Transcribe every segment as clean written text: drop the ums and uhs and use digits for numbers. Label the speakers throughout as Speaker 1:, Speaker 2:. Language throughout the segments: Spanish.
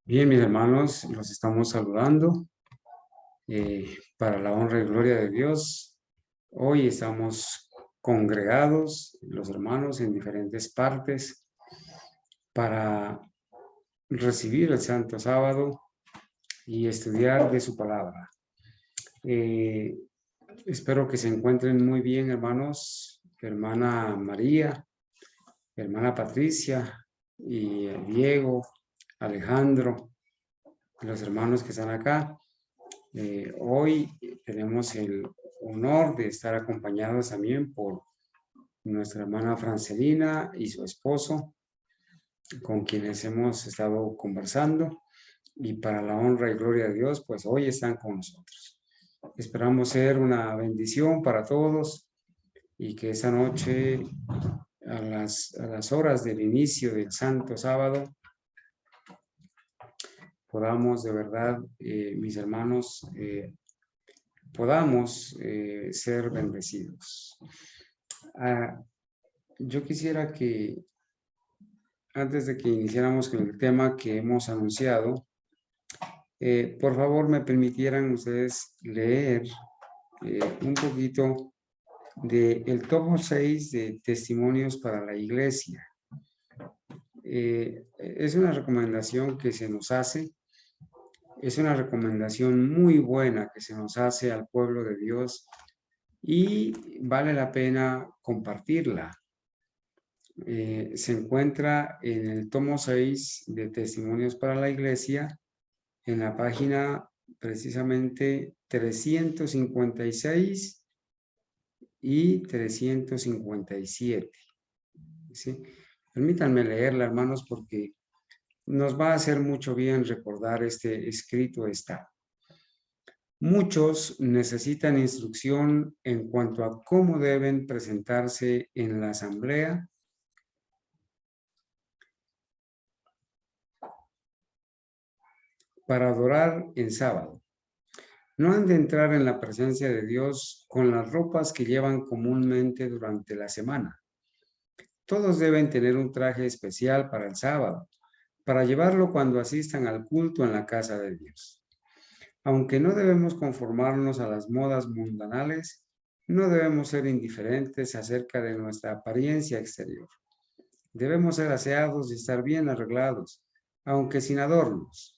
Speaker 1: Bien, mis hermanos, los estamos saludando para la honra y gloria de Dios. Hoy estamos congregados, los hermanos, en diferentes partes para recibir el Santo Sábado y estudiar de su palabra. Eh, Espero que se encuentren muy bien, hermanos, hermana María, hermana Patricia y Diego, Alejandro, los hermanos que están acá. Hoy tenemos el honor de estar acompañados también por nuestra hermana Francelina y su esposo, con quienes hemos estado conversando, y para la honra y gloria de Dios, pues hoy están con nosotros. Esperamos ser una bendición para todos y que esa noche, a las horas del inicio del Santo Sábado, podamos de verdad, mis hermanos, podamos ser bendecidos. Yo quisiera que antes de que iniciáramos con el tema que hemos anunciado, por favor me permitieran ustedes leer un poquito del tomo 6 de Testimonios para la Iglesia. Es una recomendación que se nos hace, es una recomendación muy buena que se nos hace al pueblo de Dios y vale la pena compartirla. Se encuentra en el tomo 6 de Testimonios para la Iglesia, en la página precisamente 356 y 357. ¿Sí? Permítanme leerla, hermanos, porque nos va a hacer mucho bien recordar este escrito está. Muchos necesitan instrucción en cuanto a cómo deben presentarse en la asamblea para adorar en sábado. No han de entrar en la presencia de Dios con las ropas que llevan comúnmente durante la semana. Todos deben tener un traje especial para el sábado, para llevarlo cuando asistan al culto en la casa de Dios. Aunque no debemos conformarnos a las modas mundanales, no debemos ser indiferentes acerca de nuestra apariencia exterior. Debemos ser aseados y estar bien arreglados, aunque sin adornos.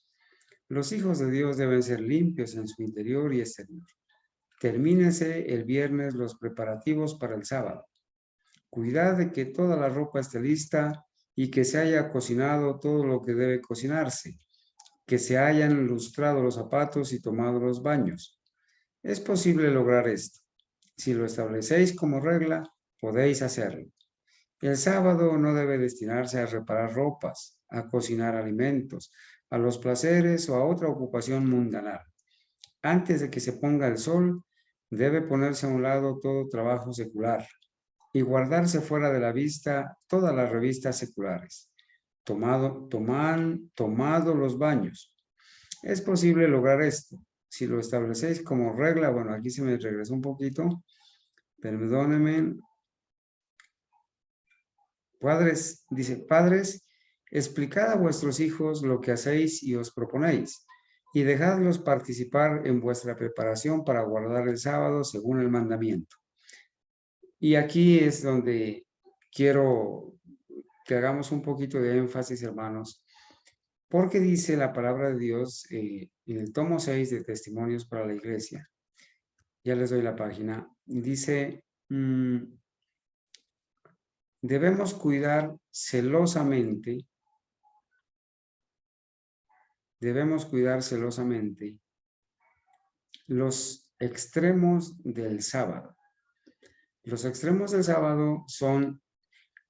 Speaker 1: Los hijos de Dios deben ser limpios en su interior y exterior. Termínese el viernes los preparativos para el sábado. Cuidad de que toda la ropa esté lista y que se haya cocinado todo lo que debe cocinarse, que se hayan lustrado los zapatos y tomado los baños. Es posible lograr esto. Si lo establecéis como regla, podéis hacerlo. El sábado no debe destinarse a reparar ropas, a cocinar alimentos, a los placeres o a otra ocupación mundanal. Antes de que se ponga el sol, debe ponerse a un lado todo trabajo secular y guardarse fuera de la vista todas las revistas seculares. Tomado los baños. Es posible lograr esto. Si lo establecéis como regla, bueno, aquí se me regresó un poquito, perdónenme. Padres, dice, padres, explicad a vuestros hijos lo que hacéis y os proponéis, y dejadlos participar en vuestra preparación para guardar el sábado según el mandamiento. Y aquí es donde quiero que hagamos un poquito de énfasis, hermanos, porque dice la palabra de Dios en el tomo 6 de Testimonios para la Iglesia. Ya les doy la página. Dice, debemos cuidar celosamente los extremos del sábado. Los extremos del sábado son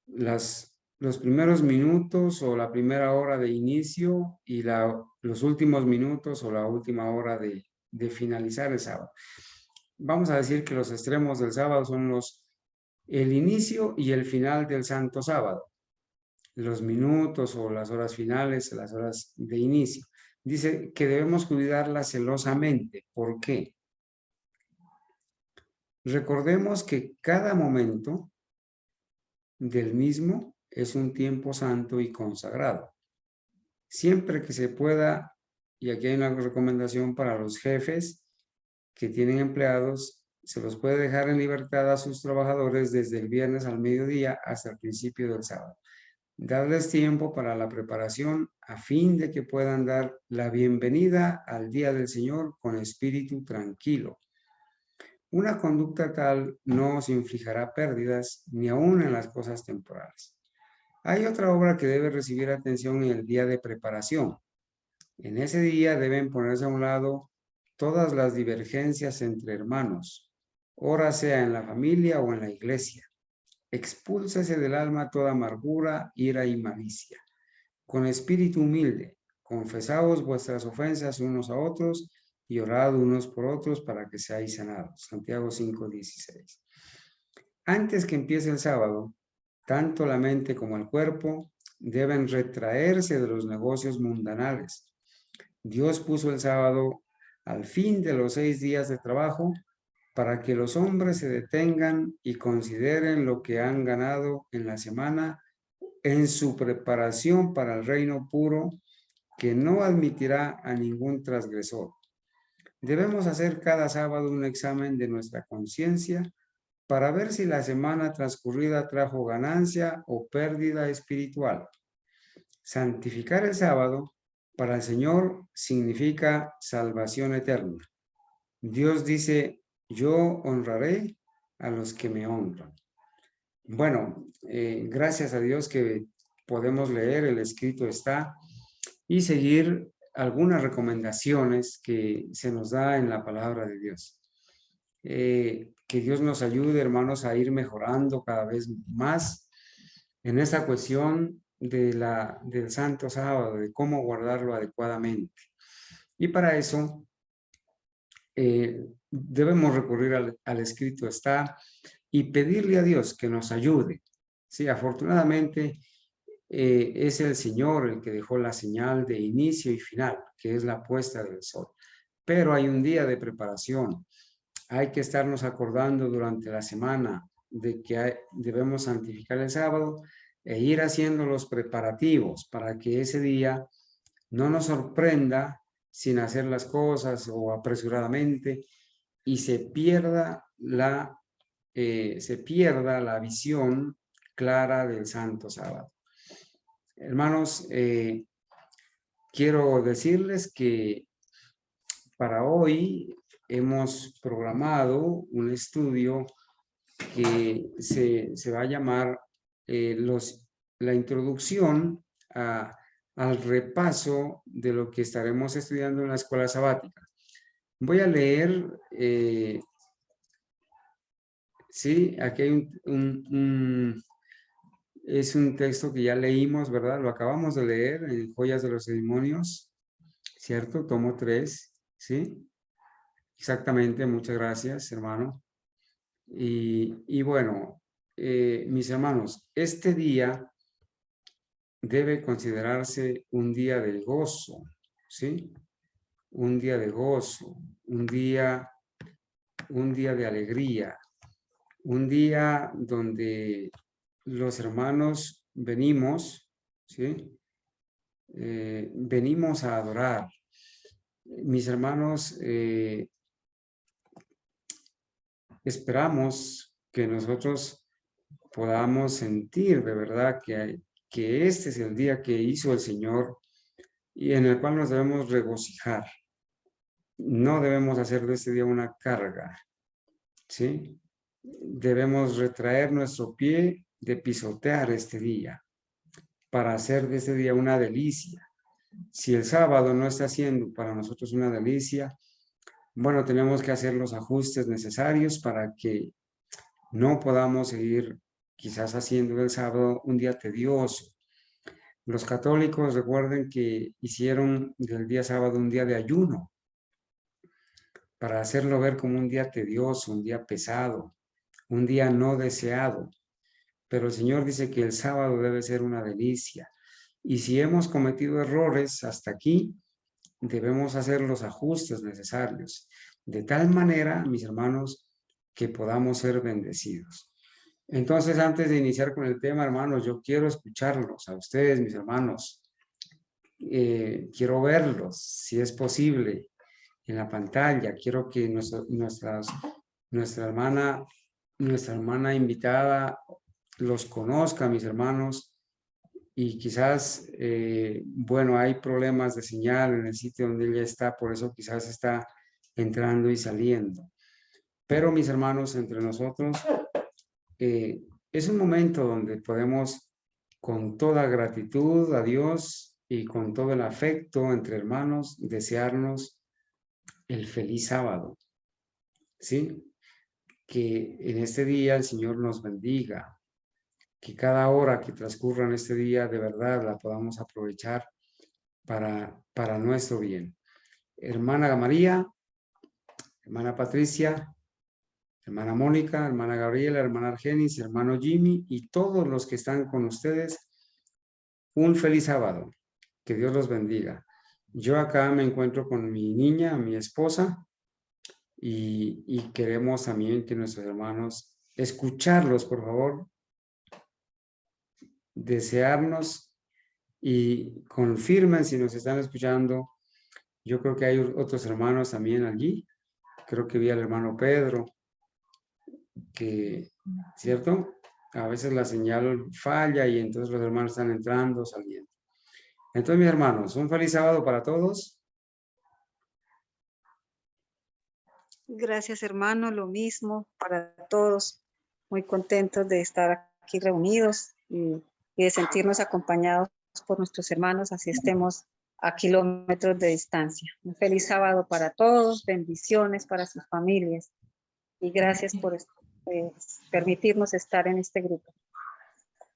Speaker 1: los primeros minutos o la primera hora de inicio y los últimos minutos o la última hora de finalizar el sábado. Vamos a decir que los extremos del sábado son el inicio y el final del Santo Sábado. Los minutos o las horas finales, las horas de inicio. Dice que debemos cuidarla celosamente. ¿Por qué? Recordemos que cada momento del mismo es un tiempo santo y consagrado. Siempre que se pueda, y aquí hay una recomendación para los jefes que tienen empleados, se los puede dejar en libertad a sus trabajadores desde el viernes al mediodía hasta el principio del sábado. Darles tiempo para la preparación a fin de que puedan dar la bienvenida al día del Señor con espíritu tranquilo. Una conducta tal no os inflijará pérdidas ni aún en las cosas temporales. Hay otra obra que debe recibir atención en el día de preparación. En ese día deben ponerse a un lado todas las divergencias entre hermanos, ora sea en la familia o en la iglesia. Expúlsese del alma toda amargura, ira y malicia. Con espíritu humilde, confesaos vuestras ofensas unos a otros y orad unos por otros para que seáis sanados. Santiago 5:16. Antes que empiece el sábado, tanto la mente como el cuerpo deben retraerse de los negocios mundanales. Dios puso el sábado al fin de los 6 días de trabajo para que los hombres se detengan y consideren lo que han ganado en la semana en su preparación para el reino puro que no admitirá a ningún transgresor. Debemos hacer cada sábado un examen de nuestra conciencia para ver si la semana transcurrida trajo ganancia o pérdida espiritual. Santificar el sábado para el Señor significa salvación eterna. Dios dice, yo honraré a los que me honran. Bueno, gracias a Dios que podemos leer, el escrito está, y seguir algunas recomendaciones que se nos da en la palabra de Dios. Que Dios nos ayude, hermanos, a ir mejorando cada vez más en esta cuestión del Santo Sábado, de cómo guardarlo adecuadamente. Y para eso debemos recurrir al escrito está y pedirle a Dios que nos ayude. Sí, afortunadamente es el Señor el que dejó la señal de inicio y final, que es la puesta del sol. Pero hay un día de preparación. Hay que estarnos acordando durante la semana de que debemos santificar el sábado e ir haciendo los preparativos para que ese día no nos sorprenda sin hacer las cosas o apresuradamente y se pierda la visión clara del Santo Sábado. Hermanos, quiero decirles que para hoy hemos programado un estudio que se va a llamar la introducción al repaso de lo que estaremos estudiando en la escuela sabática. Voy a leer, sí, aquí hay es un texto que ya leímos, ¿verdad? Lo acabamos de leer en Joyas de los Testimonios, ¿cierto? Tomo 3, ¿sí? Exactamente, muchas gracias, hermano. Y bueno, mis hermanos, este día debe considerarse un día de gozo, ¿sí? Un día de gozo, un día de alegría, un día donde los hermanos venimos, ¿sí? Venimos a adorar. Mis hermanos, esperamos que nosotros podamos sentir de verdad que este es el día que hizo el Señor y en el cual nos debemos regocijar. No debemos hacer de este día una carga, ¿sí? Debemos retraer nuestro pie de pisotear este día para hacer de este día una delicia. Si el sábado no está siendo para nosotros una delicia, bueno, tenemos que hacer los ajustes necesarios para que no podamos seguir quizás haciendo del sábado un día tedioso. Los católicos recuerden que hicieron del día sábado un día de ayuno para hacerlo ver como un día tedioso, un día pesado, un día no deseado. Pero el Señor dice que el sábado debe ser una delicia. Y si hemos cometido errores hasta aquí, debemos hacer los ajustes necesarios, de tal manera, mis hermanos, que podamos ser bendecidos. Entonces, antes de iniciar con el tema, hermanos, yo quiero escucharlos a ustedes, mis hermanos. quiero verlos, si es posible, en la pantalla. Quiero que nuestra hermana invitada los conozca, mis hermanos, y quizás, bueno, hay problemas de señal en el sitio donde ella está, por eso quizás está entrando y saliendo. Pero mis hermanos, entre nosotros, es un momento donde podemos, con toda gratitud a Dios y con todo el afecto entre hermanos, desearnos el feliz sábado, ¿sí? Que en este día el Señor nos bendiga, que cada hora que transcurra en este día de verdad la podamos aprovechar para nuestro bien. Hermana María, hermana Patricia, hermana Mónica, hermana Gabriela, hermana Argenis, hermano Jimmy y todos los que están con ustedes, un feliz sábado. Que Dios los bendiga. Yo acá me encuentro con mi niña, mi esposa, y queremos también que nuestros hermanos escucharlos, por favor, desearnos y confirmen si nos están escuchando. Yo creo que hay otros hermanos también allí. Creo que vi al hermano Pedro, que, ¿cierto? A veces la señal falla y entonces los hermanos están entrando, saliendo. Entonces, mis hermanos, un feliz sábado para todos.
Speaker 2: Gracias, hermano, lo mismo para todos. Muy contentos de estar aquí reunidos y de sentirnos acompañados por nuestros hermanos, así estemos a kilómetros de distancia. Un feliz sábado para todos, bendiciones para sus familias y gracias por permitirnos estar en este grupo.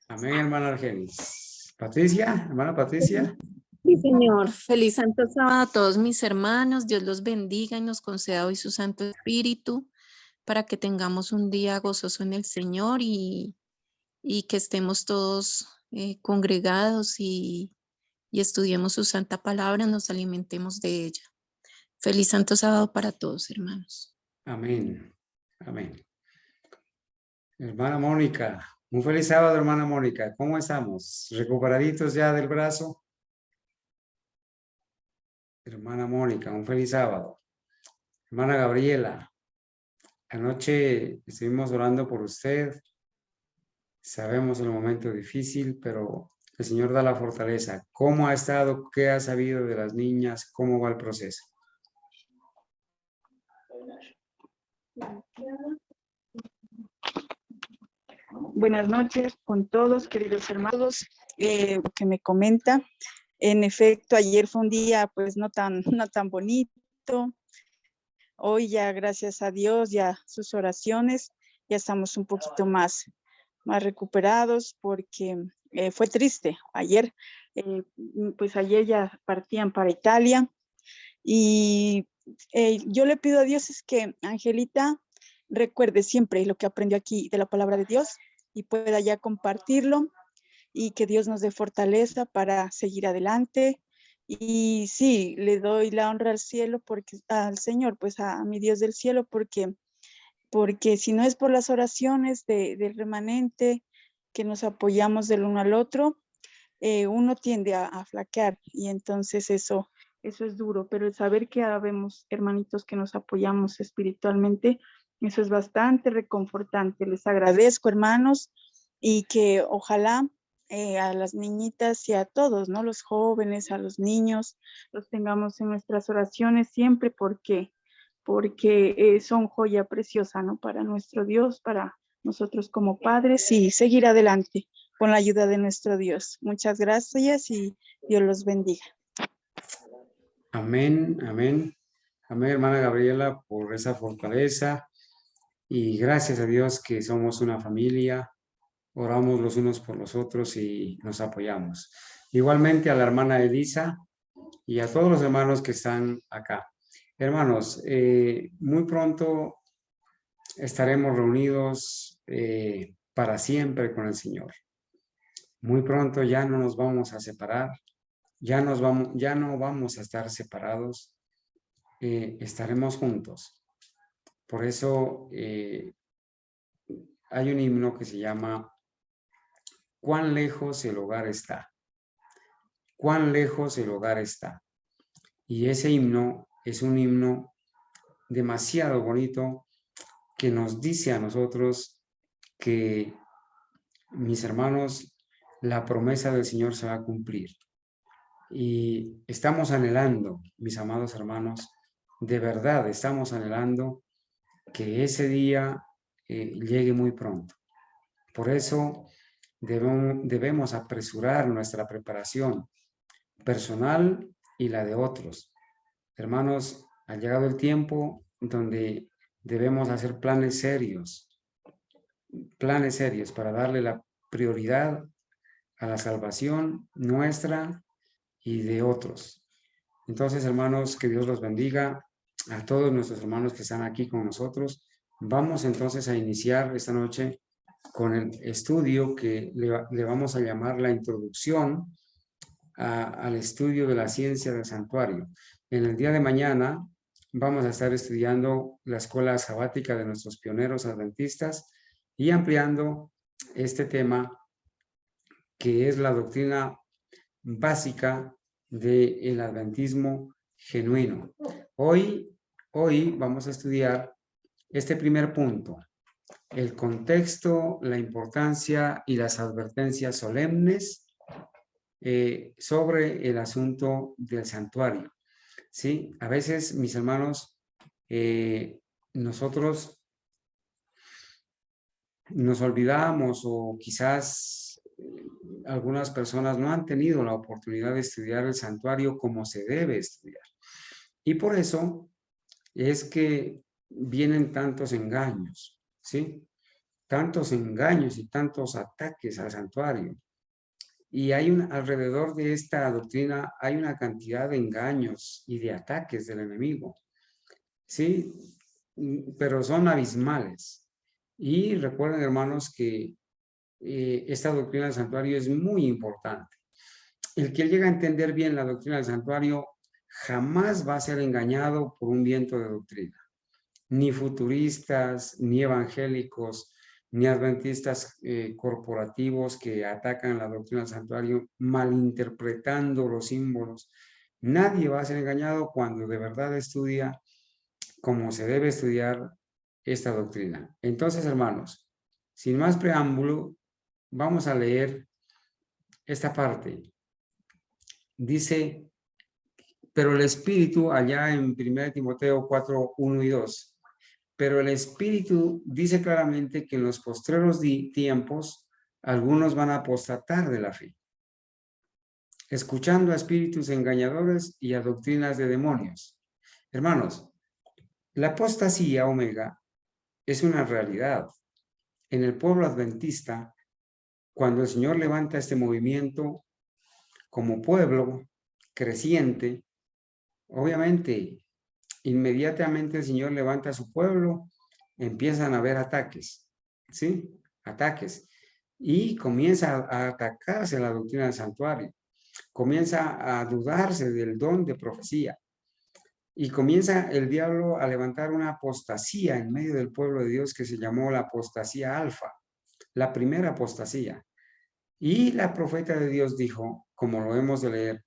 Speaker 1: Amén, hermana Argenis. Patricia, hermana Patricia.
Speaker 3: Sí, Señor. Feliz Santo Sábado a todos mis hermanos. Dios los bendiga y nos conceda hoy su Santo Espíritu para que tengamos un día gozoso en el Señor y que estemos todos congregados y estudiemos su santa palabra, nos alimentemos de ella. Feliz Santo Sábado para todos, hermanos.
Speaker 1: Amén. Amén. Hermana Mónica, un feliz sábado, hermana Mónica. ¿Cómo estamos? ¿Recuperaditos ya del brazo? Hermana Mónica, un feliz sábado. Hermana Gabriela, anoche estuvimos orando por usted. Sabemos el momento difícil, pero el Señor da la fortaleza. ¿Cómo ha estado? ¿Qué ha sabido de las niñas? ¿Cómo va el proceso?
Speaker 4: Buenas noches con todos, queridos hermanos. Lo que me comenta, en efecto, ayer fue un día pues no tan bonito. Hoy ya, gracias a Dios, ya sus oraciones, ya estamos un poquito más recuperados porque fue triste. Ayer, pues ayer ya partían para Italia y yo le pido a Dios es que Angelita recuerde siempre lo que aprendió aquí de la palabra de Dios y pueda ya compartirlo y que Dios nos dé fortaleza para seguir adelante. Y sí, le doy la honra al cielo, porque al Señor, pues a mi Dios del cielo, porque si no es por las oraciones del remanente, que nos apoyamos del uno al otro, uno tiende a flaquear y entonces eso es duro, pero el saber que habemos hermanitos que nos apoyamos espiritualmente, eso es bastante reconfortante. Les agradezco, hermanos, y que ojalá a las niñitas y a todos, ¿no? Los jóvenes, a los niños, los tengamos en nuestras oraciones siempre porque son joya preciosa, ¿no? Para nuestro Dios, para nosotros como padres y seguir adelante con la ayuda de nuestro Dios. Muchas gracias y Dios los bendiga.
Speaker 1: Amén, amén. Amén, hermana Gabriela, por esa fortaleza. Y gracias a Dios que somos una familia, oramos los unos por los otros y nos apoyamos. Igualmente a la hermana Elisa y a todos los hermanos que están acá. Hermanos, muy pronto estaremos reunidos para siempre con el Señor. Muy pronto ya no nos vamos a separar, ya no vamos a estar separados, estaremos juntos. Por eso hay un himno que se llama ¿Cuán lejos el hogar está? cuán lejos el hogar está. Y ese himno es un himno demasiado bonito que nos dice a nosotros que, mis hermanos, la promesa del Señor se va a cumplir. Y estamos anhelando, mis amados hermanos, de verdad estamos anhelando que ese día llegue muy pronto. Por eso debemos apresurar nuestra preparación personal y la de otros. Hermanos, ha llegado el tiempo donde debemos hacer planes serios para darle la prioridad a la salvación nuestra y de otros. Entonces, hermanos, que Dios los bendiga a todos nuestros hermanos que están aquí con nosotros. Vamos entonces a iniciar esta noche con el estudio que le vamos a llamar la introducción al estudio de la ciencia del santuario. En el día de mañana vamos a estar estudiando la escuela sabática de nuestros pioneros adventistas y ampliando este tema que es la doctrina básica del adventismo genuino. Hoy vamos a estudiar este primer punto, el contexto, la importancia y las advertencias solemnes sobre el asunto del santuario. ¿Sí? A veces, mis hermanos, nosotros nos olvidamos o quizás algunas personas no han tenido la oportunidad de estudiar el santuario como se debe estudiar. Y por eso es que vienen tantos engaños, ¿sí? Tantos engaños y tantos ataques al santuario. Y hay alrededor de esta doctrina hay una cantidad de engaños y de ataques del enemigo, ¿sí? Pero son abismales. Y recuerden, hermanos, que esta doctrina del santuario es muy importante. El que llega a entender bien la doctrina del santuario jamás va a ser engañado por un viento de doctrina. Ni futuristas, ni evangélicos, ni adventistas corporativos que atacan la doctrina del santuario malinterpretando los símbolos. Nadie va a ser engañado cuando de verdad estudia como se debe estudiar esta doctrina. Entonces, hermanos, sin más preámbulo, vamos a leer esta parte. Dice, pero el Espíritu, allá en 1 Timoteo 4, 1 y 2, pero el Espíritu dice claramente que en los postreros tiempos algunos van a apostatar de la fe, escuchando a espíritus engañadores y a doctrinas de demonios. Hermanos, la apostasía omega es una realidad. En el pueblo adventista, cuando el Señor levanta este movimiento como pueblo creciente, obviamente, inmediatamente el Señor levanta a su pueblo, empiezan a haber ataques, ¿sí? Ataques. Y comienza a atacarse la doctrina del santuario. Comienza a dudarse del don de profecía. Y comienza el diablo a levantar una apostasía en medio del pueblo de Dios que se llamó la apostasía alfa, la primera apostasía. Y la profeta de Dios dijo, como lo hemos de leer,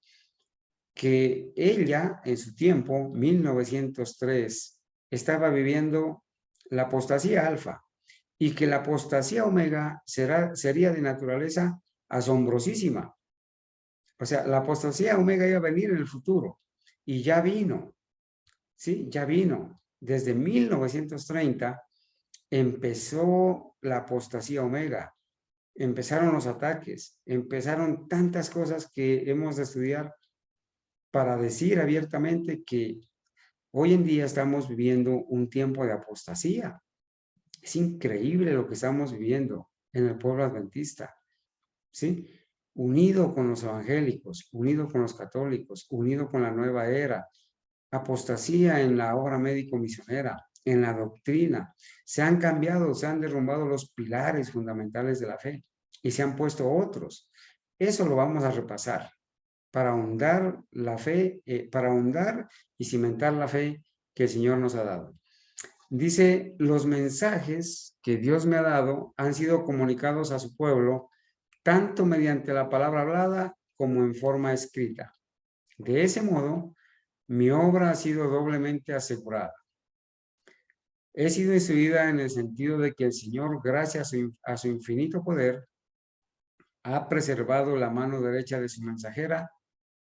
Speaker 1: que ella en su tiempo, 1903, estaba viviendo la apostasía alfa y que la apostasía omega sería de naturaleza asombrosísima. O sea, la apostasía omega iba a venir en el futuro y ya vino, ¿sí? Ya vino. Desde 1930 empezó la apostasía omega, empezaron los ataques, empezaron tantas cosas que hemos de estudiar para decir abiertamente que hoy en día estamos viviendo un tiempo de apostasía. Es increíble lo que estamos viviendo en el pueblo adventista, ¿sí? Unido con los evangélicos, unido con los católicos, unido con la nueva era, apostasía en la obra médico-misionera, en la doctrina. Se han cambiado, se han derrumbado los pilares fundamentales de la fe y se han puesto otros. Eso lo vamos a repasar para ahondar la fe, para ahondar y cimentar la fe que el Señor nos ha dado. Dice, los mensajes que Dios me ha dado han sido comunicados a su pueblo, tanto mediante la palabra hablada como en forma escrita. De ese modo, mi obra ha sido doblemente asegurada. He sido instruida en el sentido de que el Señor, gracias a su infinito poder, ha preservado la mano derecha de su mensajera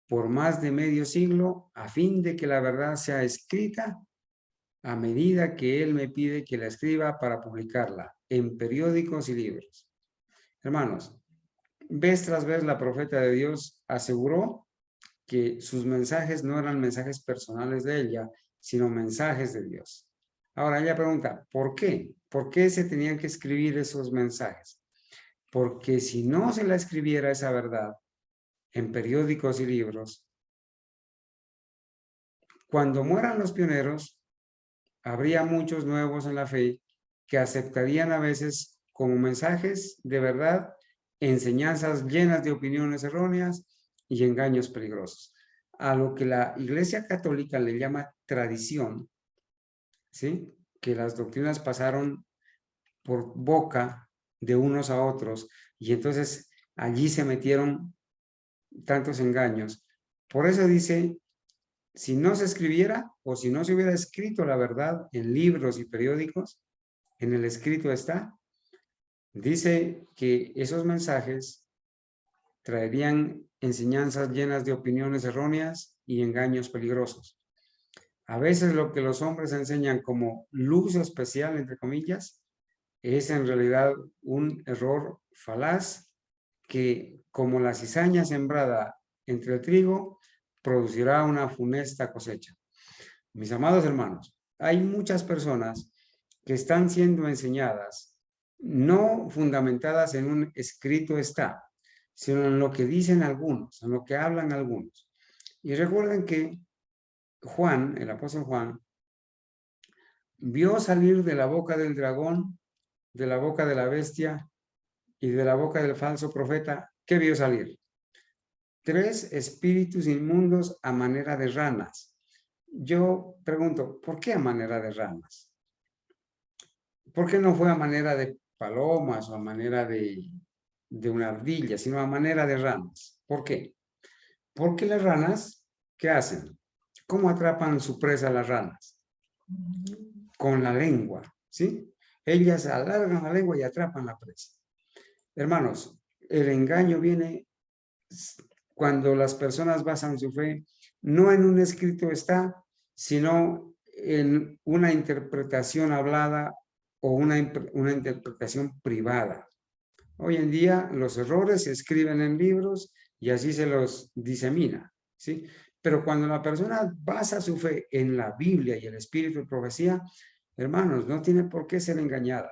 Speaker 1: por más de medio siglo, a fin de que la verdad sea escrita a medida que Él me pide que la escriba para publicarla en periódicos y libros. Hermanos, vez tras vez la profeta de Dios aseguró que sus mensajes no eran mensajes personales de ella, sino mensajes de Dios. Ahora ella pregunta, ¿por qué? ¿Por qué se tenían que escribir esos mensajes? Porque si no se la escribiera esa verdad en periódicos y libros, cuando mueran los pioneros, habría muchos nuevos en la fe que aceptarían a veces como mensajes de verdad enseñanzas llenas de opiniones erróneas y engaños peligrosos. A lo que la Iglesia Católica le llama tradición, ¿sí? Que las doctrinas pasaron por boca de unos a otros y entonces allí se metieron tantos engaños. Por eso dice, si no se escribiera o si no se hubiera escrito la verdad en libros y periódicos, en el escrito está, dice que esos mensajes traerían enseñanzas llenas de opiniones erróneas y engaños peligrosos. A veces lo que los hombres enseñan como luz especial, entre comillas, es en realidad un error falaz que, como la cizaña sembrada entre el trigo, producirá una funesta cosecha. Mis amados hermanos, hay muchas personas que están siendo enseñadas, no fundamentadas en un escrito está, sino en lo que dicen algunos, en lo que hablan algunos. Y recuerden que Juan, el apóstol Juan, vio salir de la boca del dragón, de la boca de la bestia y de la boca del falso profeta. ¿Qué vio salir? 3 espíritus inmundos a manera de ranas. Yo pregunto, ¿por qué a manera de ranas? ¿Por qué no fue a manera de palomas o a manera de una ardilla, sino a manera de ranas? ¿Por qué? Porque las ranas, ¿qué hacen? ¿Cómo atrapan su presa las ranas? Con la lengua, ¿sí? Ellas alargan la lengua y atrapan la presa. Hermanos, el engaño viene cuando las personas basan su fe no en un escrito está, sino en una interpretación hablada o una interpretación privada. Hoy en día los errores se escriben en libros y así se los disemina, ¿sí? Pero cuando la persona basa su fe en la Biblia y el espíritu de profecía, hermanos, no tiene por qué ser engañada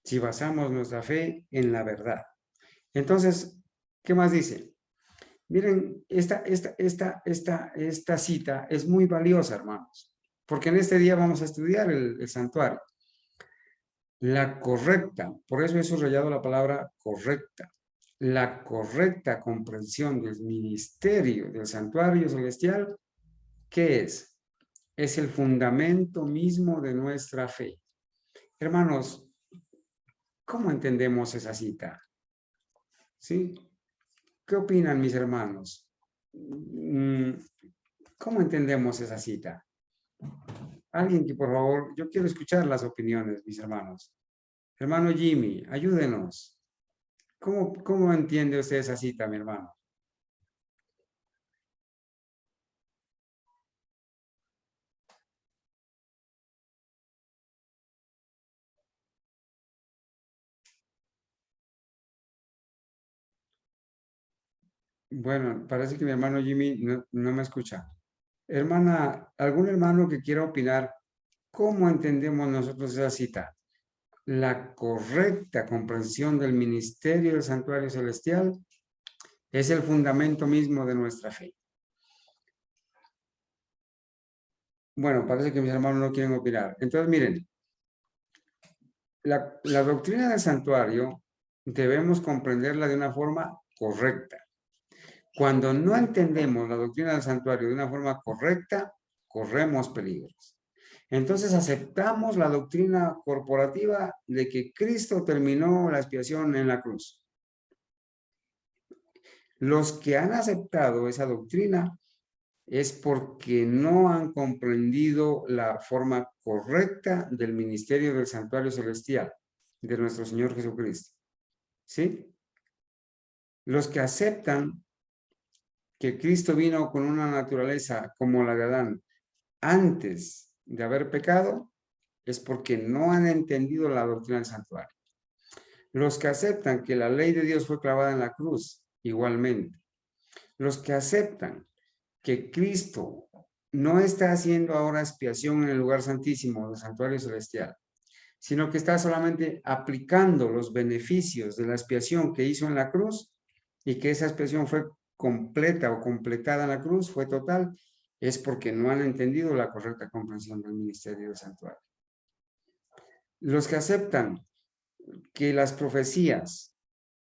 Speaker 1: si basamos nuestra fe en la verdad. Entonces, ¿qué más dice? Miren, esta cita es muy valiosa, hermanos, porque en este día vamos a estudiar el santuario. La correcta, por eso he subrayado la palabra correcta, la correcta comprensión del ministerio del santuario celestial, ¿qué es? Es el fundamento mismo de nuestra fe. Hermanos, ¿cómo entendemos esa cita? ¿Sí? ¿Qué opinan mis hermanos? ¿Cómo entendemos esa cita? Alguien que por favor, yo quiero escuchar las opiniones, mis hermanos. Hermano Jimmy, ayúdenos. ¿Cómo entiende usted esa cita, mi hermano? Bueno, parece que mi hermano Jimmy no me escucha. Hermana, ¿algún hermano que quiera opinar? ¿Cómo entendemos nosotros esa cita? La correcta comprensión del ministerio del santuario celestial es el fundamento mismo de nuestra fe. Bueno, parece que mis hermanos no quieren opinar. Entonces, miren, la doctrina del santuario debemos comprenderla de una forma correcta. Cuando no entendemos la doctrina del santuario de una forma correcta, corremos peligros. Entonces aceptamos la doctrina corporativa de que Cristo terminó la expiación en la cruz. Los que han aceptado esa doctrina es porque no han comprendido la forma correcta del ministerio del santuario celestial de nuestro Señor Jesucristo. ¿Sí? Los que aceptan que Cristo vino con una naturaleza como la de Adán antes de haber pecado, es porque no han entendido la doctrina del santuario. Los que aceptan que la ley de Dios fue clavada en la cruz, igualmente. Los que aceptan que Cristo no está haciendo ahora expiación en el lugar santísimo del santuario celestial, sino que está solamente aplicando los beneficios de la expiación que hizo en la cruz y que esa expiación fue completa o completada en la cruz, fue total, es porque no han entendido la correcta comprensión del ministerio del santuario. Los que aceptan que las profecías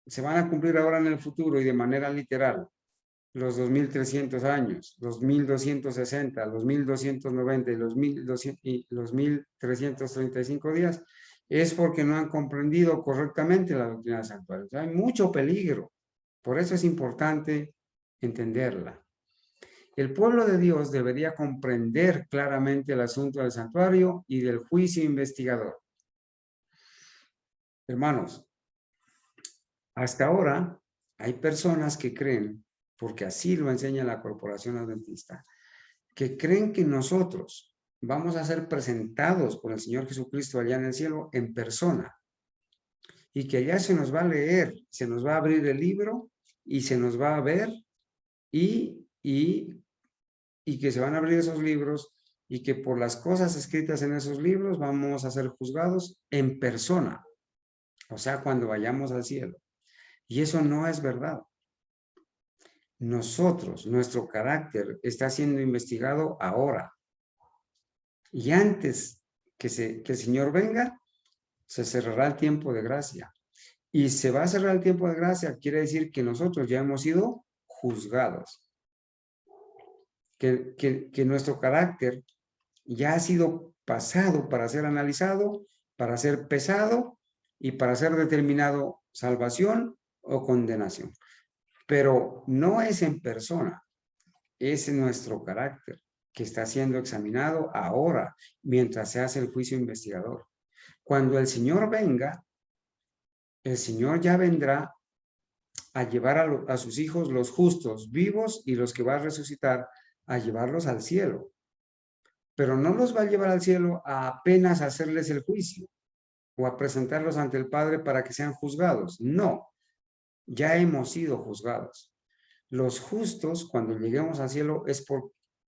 Speaker 1: se van a cumplir ahora en el futuro y de manera literal, los 2300 años, los 1260, los 1290 y los 1335 días, es porque no han comprendido correctamente la doctrina del santuario. O sea, hay mucho peligro. Por eso es importante entenderla. El pueblo de Dios debería comprender claramente el asunto del santuario y del juicio investigador. Hermanos, hasta ahora hay personas que creen, porque así lo enseña la Corporación Adventista, que creen que nosotros vamos a ser presentados por el Señor Jesucristo allá en el cielo en persona y que allá se nos va a leer, se nos va a abrir el libro y se nos va a ver y que se van a abrir esos libros y que por las cosas escritas en esos libros vamos a ser juzgados en persona, o sea, cuando vayamos al cielo. Y eso no es verdad. Nosotros, nuestro carácter está siendo investigado ahora. Y antes que el Señor venga, se cerrará el tiempo de gracia. Y se va a cerrar el tiempo de gracia, quiere decir que nosotros ya hemos sido juzgados. Que nuestro carácter ya ha sido pasado para ser analizado, para ser pesado y para ser determinado salvación o condenación. Pero no es en persona, es en nuestro carácter que está siendo examinado ahora mientras se hace el juicio investigador. Cuando el Señor venga, el Señor ya vendrá a llevar a sus hijos, los justos, vivos y los que va a resucitar, a llevarlos al cielo. Pero no los va a llevar al cielo a apenas hacerles el juicio o a presentarlos ante el Padre para que sean juzgados. No, ya hemos sido juzgados. Los justos, cuando lleguemos al cielo,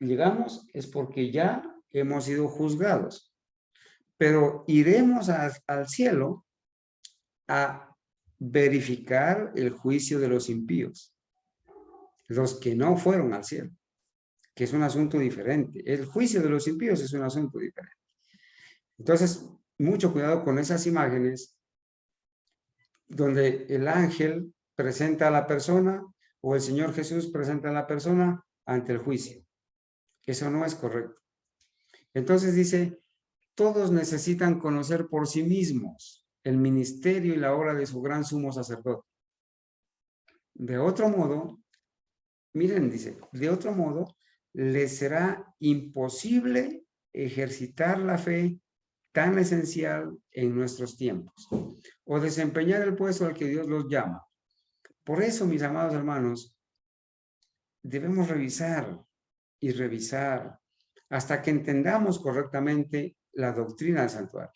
Speaker 1: llegamos porque ya hemos sido juzgados. Pero iremos al cielo a verificar el juicio de los impíos, los que no fueron al cielo, que es un asunto diferente. El juicio de los impíos es un asunto diferente. Entonces, mucho cuidado con esas imágenes donde el ángel presenta a la persona o el Señor Jesús presenta a la persona ante el juicio. Eso no es correcto. Entonces dice, todos necesitan conocer por sí mismos el ministerio y la obra de su gran sumo sacerdote. De otro modo, miren, dice, de otro modo, les será imposible ejercitar la fe tan esencial en nuestros tiempos o desempeñar el puesto al que Dios los llama. Por eso, mis amados hermanos, debemos revisar y revisar hasta que entendamos correctamente la doctrina del santuario.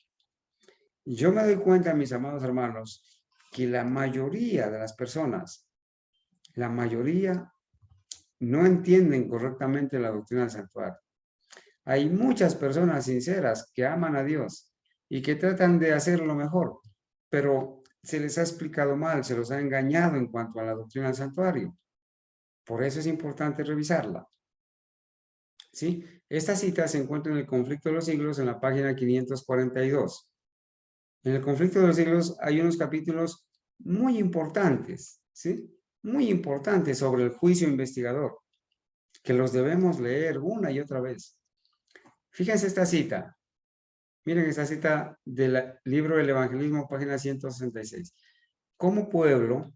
Speaker 1: Yo me doy cuenta, mis amados hermanos, que la mayoría de las personas, la mayoría no entienden correctamente la doctrina del santuario. Hay muchas personas sinceras que aman a Dios y que tratan de hacer lo mejor, pero se les ha explicado mal, se los ha engañado en cuanto a la doctrina del santuario. Por eso es importante revisarla. ¿Sí? Esta cita se encuentra en el Conflicto de los Siglos en la página 542. En el Conflicto de los Siglos hay unos capítulos muy importantes, ¿sí? Muy importantes sobre el juicio investigador, que los debemos leer una y otra vez. Fíjense esta cita. Miren esta cita del libro del Evangelismo, página 166. Como pueblo,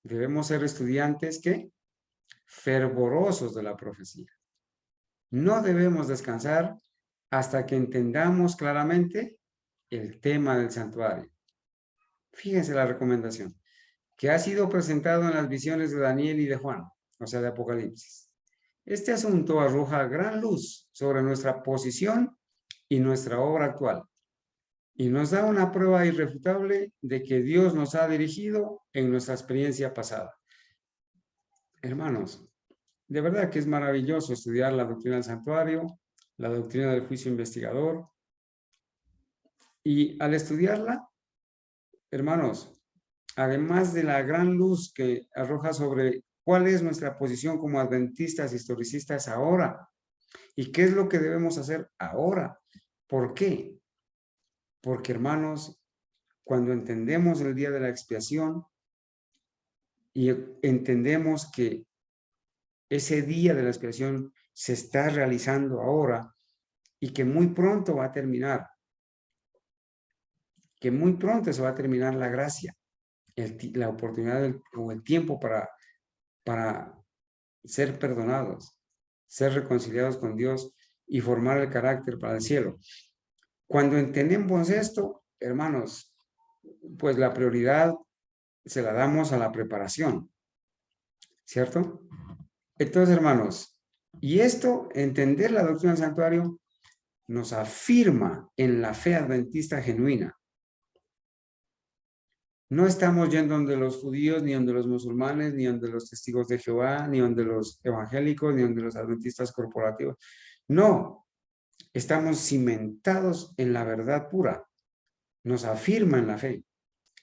Speaker 1: Debemos ser estudiantes que fervorosos de la profecía. No debemos descansar hasta que entendamos claramente el tema del santuario. Fíjense la recomendación que ha sido presentado en las visiones de Daniel y de Juan, o sea, de Apocalipsis. Este asunto arroja gran luz sobre nuestra posición y nuestra obra actual, y nos da una prueba irrefutable de que Dios nos ha dirigido en nuestra experiencia pasada. Hermanos, de verdad que es maravilloso estudiar la doctrina del santuario, la doctrina del juicio investigador, y al estudiarla, hermanos, además de la gran luz que arroja sobre cuál es nuestra posición como adventistas, historicistas ahora, y qué es lo que debemos hacer ahora. ¿Por qué? Porque, hermanos, cuando entendemos el día de la expiación y entendemos que ese día de la expiación se está realizando ahora y que muy pronto va a terminar, que muy pronto se va a terminar la gracia, la oportunidad o el tiempo para ser perdonados, ser reconciliados con Dios y formar el carácter para el cielo. Cuando entendemos esto, hermanos, pues la prioridad se la damos a la preparación, ¿cierto? Entonces, hermanos, y esto, entender la doctrina del santuario, nos afirma en la fe adventista genuina. No estamos yendo donde los judíos, ni donde los musulmanes, ni donde los testigos de Jehová, ni donde los evangélicos, ni donde los adventistas corporativos. No, estamos cimentados en la verdad pura. Nos afirma en la fe,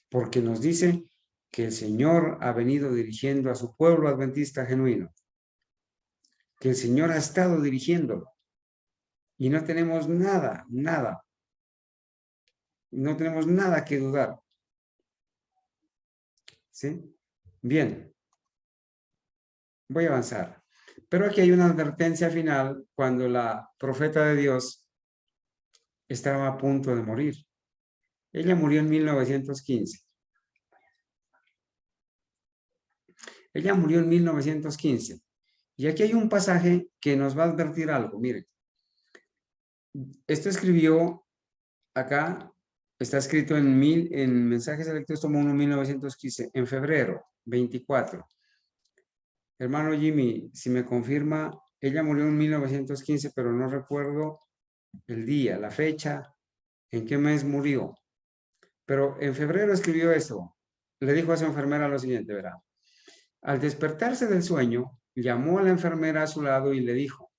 Speaker 1: porque nos dice que el Señor ha venido dirigiendo a su pueblo adventista genuino, que el Señor ha estado dirigiéndolo, y no tenemos nada que dudar. ¿Sí? Bien, voy a avanzar. Pero aquí hay una advertencia final cuando la profeta de Dios estaba a punto de morir. Ella murió en 1915. Ella murió en 1915. Y aquí hay un pasaje que nos va a advertir algo. Miren, esto escribió acá, está escrito en Mensajes Selectos tomo 1, 1915, en febrero 24. Hermano Jimmy, si me confirma, ella murió en 1915, pero no recuerdo el día, la fecha, en qué mes murió. Pero en febrero escribió esto. Le dijo a su enfermera lo siguiente, verá. Al despertarse del sueño, llamó a la enfermera a su lado y le dijo,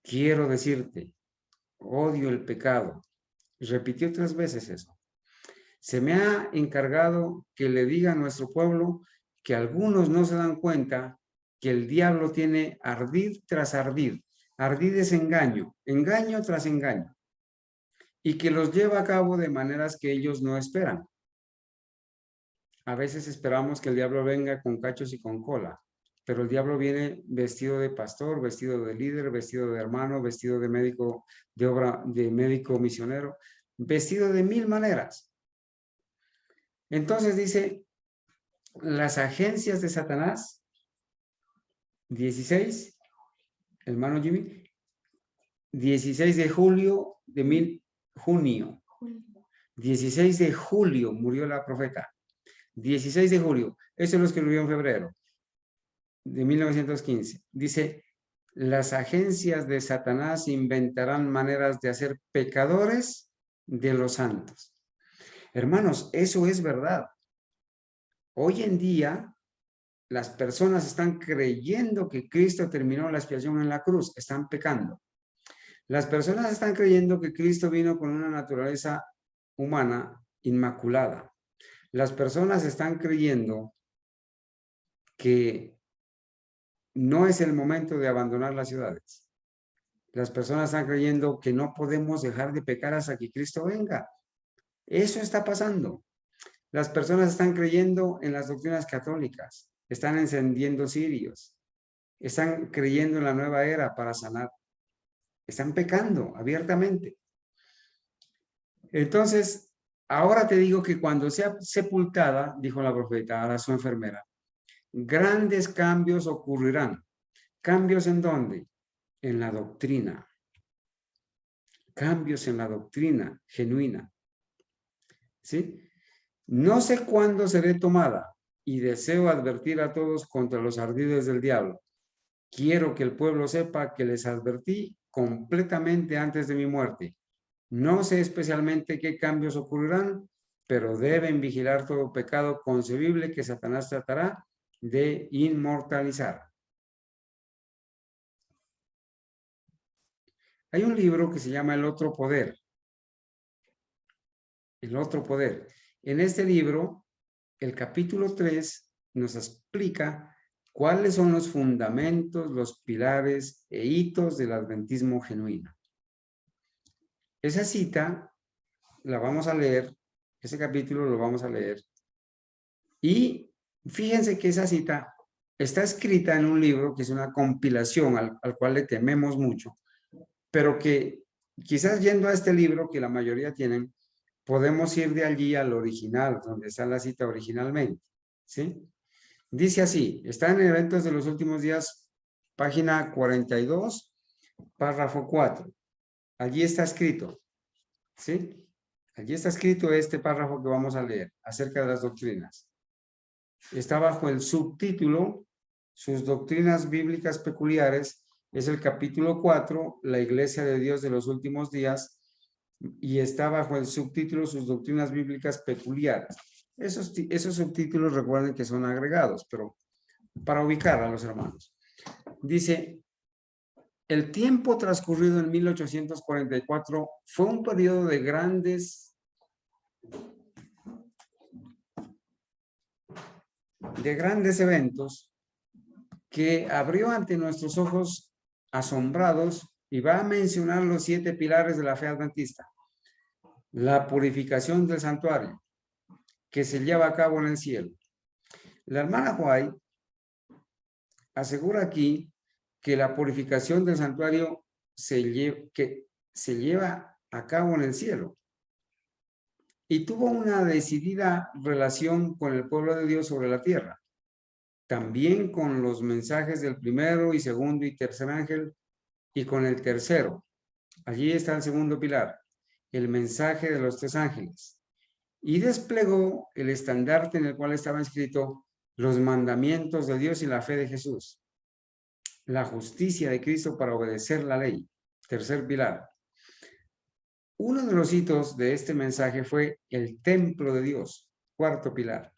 Speaker 1: quiero decirte, odio el pecado. Y repitió 3 veces eso. Se me ha encargado que le diga a nuestro pueblo que algunos no se dan cuenta que el diablo tiene ardid tras ardid. Ardid es engaño, engaño tras engaño. Y que los lleva a cabo de maneras que ellos no esperan. A veces esperamos que el diablo venga con cachos y con cola, pero el diablo viene vestido de pastor, vestido de líder, vestido de hermano, vestido de médico de obra, de médico misionero, vestido de 1000 maneras. Entonces dice, las agencias de Satanás, 16, hermano Jimmy, 16 de julio de junio. 16 de julio murió la profeta. 16 de julio, eso lo escribió en febrero de 1915. Dice, las agencias de Satanás inventarán maneras de hacer pecadores de los santos. Hermanos, eso es verdad. Hoy en día, las personas están creyendo que Cristo terminó la expiación en la cruz, están pecando. Las personas están creyendo que Cristo vino con una naturaleza humana inmaculada. Las personas están creyendo que no es el momento de abandonar las ciudades. Las personas están creyendo que no podemos dejar de pecar hasta que Cristo venga. Eso está pasando. Las personas están creyendo en las doctrinas católicas, están encendiendo cirios, están creyendo en la nueva era para sanar. Están pecando abiertamente. Entonces, ahora te digo que cuando sea sepultada, dijo la profeta a su enfermera, grandes cambios ocurrirán. ¿Cambios en dónde? En la doctrina. Cambios en la doctrina genuina. ¿Sí? No sé cuándo seré tomada y deseo advertir a todos contra los ardides del diablo. Quiero que el pueblo sepa que les advertí completamente antes de mi muerte. No sé especialmente qué cambios ocurrirán, pero deben vigilar todo pecado concebible que Satanás tratará de inmortalizar. Hay un libro que se llama El Otro Poder. El Otro Poder. En este libro, el capítulo 3 nos explica cuáles son los fundamentos, los pilares e hitos del adventismo genuino. Esa cita la vamos a leer, ese capítulo lo vamos a leer. Y fíjense que esa cita está escrita en un libro que es una compilación al cual le tememos mucho, pero que quizás yendo a este libro que la mayoría tienen, podemos ir de allí al original, donde está la cita originalmente, ¿sí? Dice así, está en Eventos de los Últimos Días, página 42, párrafo 4. Allí está escrito, ¿sí? Allí está escrito este párrafo que vamos a leer acerca de las doctrinas. Está bajo el subtítulo, sus doctrinas bíblicas peculiares, es el capítulo 4, la Iglesia de Dios de los Últimos Días, y está bajo el subtítulo, sus doctrinas bíblicas peculiares. Esos subtítulos recuerden que son agregados, pero para ubicar a los hermanos. Dice, el tiempo transcurrido en 1844 fue un periodo de grandes eventos que abrió ante nuestros ojos asombrados y va a mencionar los 7 pilares de la fe adventista. La purificación del santuario que se lleva a cabo en el cielo. La hermana White asegura aquí que la purificación del santuario se lleva a cabo en el cielo. Y tuvo una decidida relación con el pueblo de Dios sobre la tierra. También con los mensajes del primero y segundo y tercer ángel y con el tercero. Allí está el segundo pilar, el mensaje de los 3 ángeles. Y desplegó el estandarte en el cual estaba escrito los mandamientos de Dios y la fe de Jesús. La justicia de Cristo para obedecer la ley. Tercer pilar. Uno de los hitos de este mensaje fue el templo de Dios. Cuarto pilar.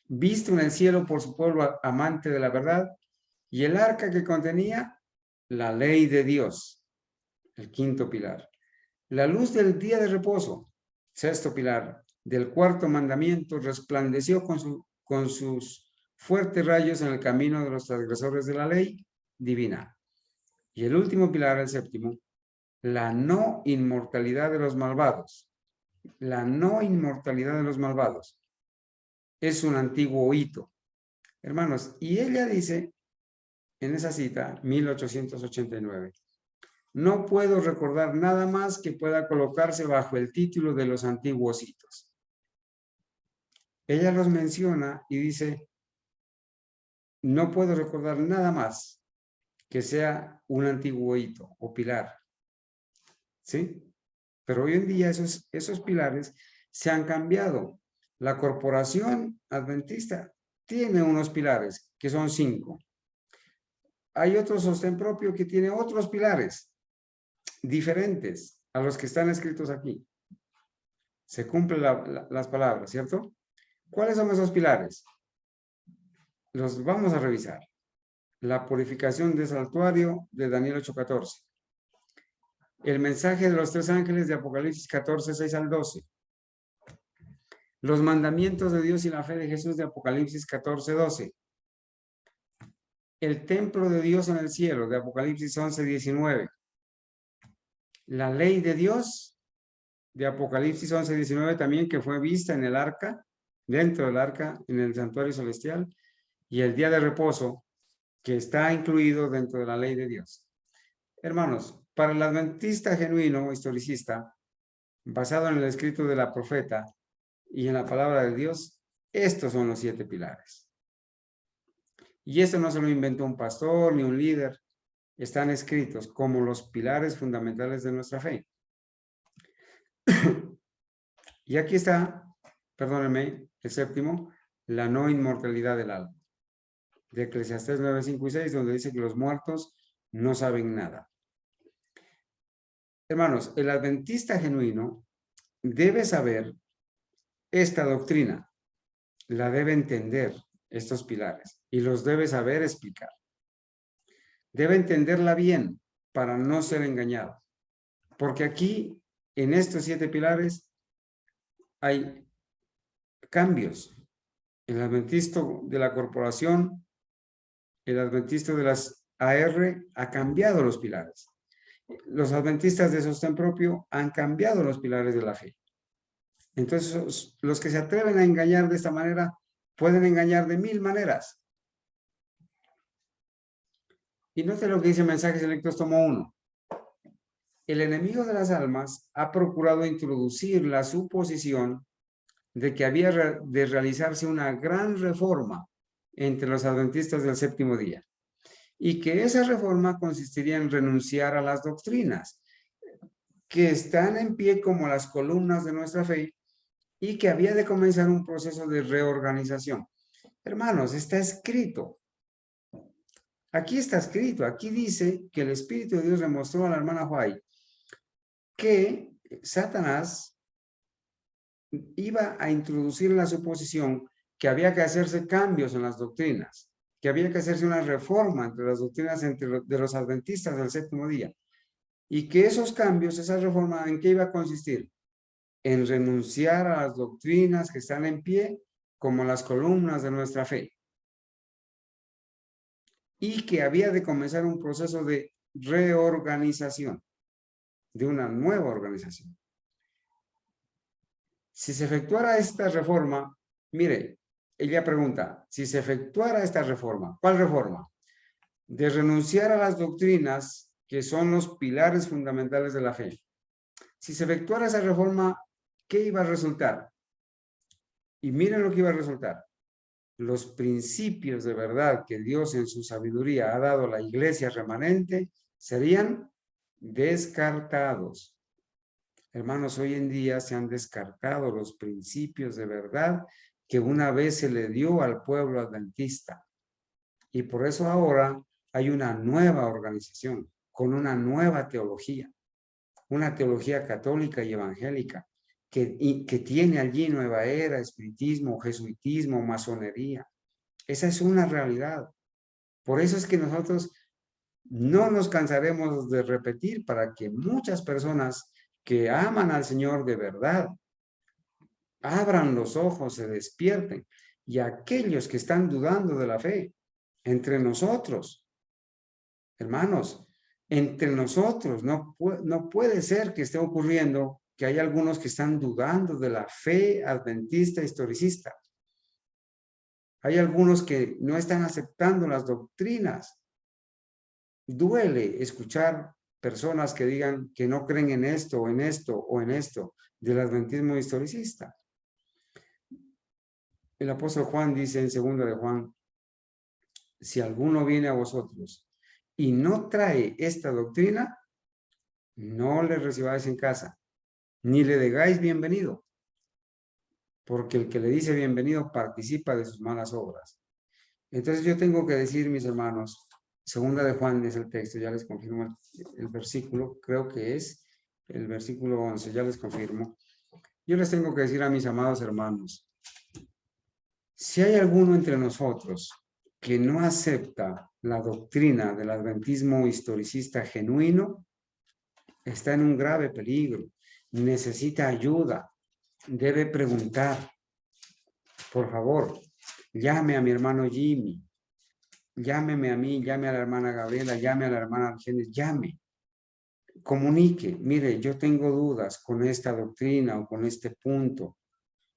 Speaker 1: Visto en el cielo por su pueblo amante de la verdad, y el arca que contenía la ley de Dios. El quinto pilar. La luz del día de reposo. Sexto pilar. Del cuarto mandamiento resplandeció con sus fuertes rayos en el camino de los transgresores de la ley divina. Y el último pilar, el séptimo, la no inmortalidad de los malvados. La no inmortalidad de los malvados es un antiguo hito. Hermanos, y ella dice en esa cita, 1889, no puedo recordar nada más que pueda colocarse bajo el título de los antiguos hitos. Ella los menciona y dice, no puedo recordar nada más que sea un antiguo hito o pilar. ¿Sí? Pero hoy en día esos pilares se han cambiado. La corporación adventista tiene unos pilares que son 5. Hay otro sostén propio que tiene otros pilares diferentes a los que están escritos aquí. Se cumplen las palabras, ¿cierto? ¿Cuáles son esos pilares? Los vamos a revisar. La purificación del santuario de Daniel 8:14. El mensaje de los 3 ángeles de Apocalipsis 14:6 al 12. Los mandamientos de Dios y la fe de Jesús de Apocalipsis 14:12. El templo de Dios en el cielo de Apocalipsis 11:19. La ley de Dios de Apocalipsis 11:19 también, que fue vista en el arca, dentro del arca, en el santuario celestial, y el día de reposo, que está incluido dentro de la ley de Dios. Hermanos, para el adventista genuino, historicista, basado en el escrito de la profeta y en la palabra de Dios, estos son los 7 pilares. Y esto no se lo inventó un pastor ni un líder. Están escritos como los pilares fundamentales de nuestra fe. Y aquí está, perdónenme, el séptimo, la no inmortalidad del alma. De Eclesiastés 9, 5 y 6, donde dice que los muertos no saben nada. Hermanos, el adventista genuino debe saber esta doctrina, la debe entender, estos pilares, y los debe saber explicar. Debe entenderla bien para no ser engañado. Porque aquí, en estos 7 pilares, hay cambios. El adventista de la corporación, el adventista de las AR ha cambiado los pilares. Los adventistas de sostén propio han cambiado los pilares de la fe. Entonces, los que se atreven a engañar de esta manera pueden engañar de 1000 maneras. Y note lo que dice Mensajes Selectos, tomo 1. El enemigo de las almas ha procurado introducir la suposición de que había de realizarse una gran reforma entre los adventistas del séptimo día y que esa reforma consistiría en renunciar a las doctrinas que están en pie como las columnas de nuestra fe y que había de comenzar un proceso de reorganización. Hermanos, está escrito. Aquí está escrito. Aquí dice que el Espíritu de Dios le mostró a la hermana White que Satanás iba a introducir la suposición que había que hacerse cambios en las doctrinas, que había que hacerse una reforma entre las doctrinas de los adventistas del séptimo día, y que esos cambios, esa reforma, ¿en qué iba a consistir? En renunciar a las doctrinas que están en pie como las columnas de nuestra fe, y que había de comenzar un proceso de reorganización, de una nueva organización. Si se efectuara esta reforma, mire, ella pregunta, si se efectuara esta reforma, ¿cuál reforma? De renunciar a las doctrinas que son los pilares fundamentales de la fe. Si se efectuara esa reforma, ¿qué iba a resultar? Y miren lo que iba a resultar. Los principios de verdad que Dios en su sabiduría ha dado a la iglesia remanente serían descartados. Hermanos, hoy en día se han descartado los principios de verdad que una vez se le dio al pueblo adventista. Y por eso ahora hay una nueva organización con una nueva teología, una teología católica y evangélica que tiene allí nueva era, espiritismo, jesuitismo, masonería. Esa es una realidad. Por eso es que nosotros no nos cansaremos de repetir para que muchas personas que aman al Señor de verdad abran los ojos, se despierten, y aquellos que están dudando de la fe, entre nosotros, hermanos, entre nosotros, no puede ser que esté ocurriendo que hay algunos que están dudando de la fe adventista historicista. Hay algunos que no están aceptando las doctrinas. Duele escuchar personas que digan que no creen en esto o en esto o en esto del adventismo historicista. El apóstol Juan dice en 2 de Juan, si alguno viene a vosotros y no trae esta doctrina, no le recibáis en casa, ni le digáis bienvenido, porque el que le dice bienvenido participa de sus malas obras. Entonces yo tengo que decir, mis hermanos, 2 de Juan es el texto, ya les confirmo el versículo, creo que es el versículo 11, ya les confirmo. Yo les tengo que decir a mis amados hermanos, si hay alguno entre nosotros que no acepta la doctrina del adventismo historicista genuino, está en un grave peligro, necesita ayuda, debe preguntar. Por favor, llame a mi hermano Jimmy, llámeme a mí, llame a la hermana Gabriela, llame a la hermana Argenis, llame, comunique, mire, yo tengo dudas con esta doctrina o con este punto,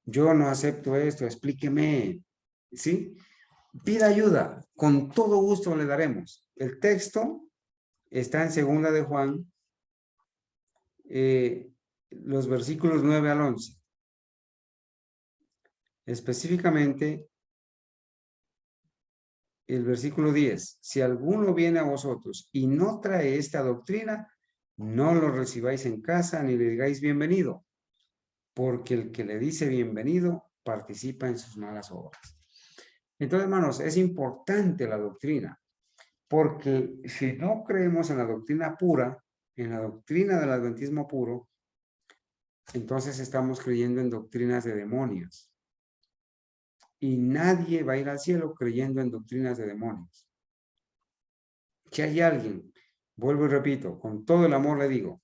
Speaker 1: yo no acepto esto, explíqueme, ¿sí? Pida ayuda, con todo gusto le daremos. El texto está en 2 de Juan, los versículos 9 al 11. Específicamente, el versículo 10, si alguno viene a vosotros y no trae esta doctrina, no lo recibáis en casa ni le digáis bienvenido, porque el que le dice bienvenido participa en sus malas obras. Entonces, hermanos, es importante la doctrina, porque si no creemos en la doctrina pura, en la doctrina del adventismo puro, entonces estamos creyendo en doctrinas de demonios. Y nadie va a ir al cielo creyendo en doctrinas de demonios. Si hay alguien, vuelvo y repito, con todo el amor le digo,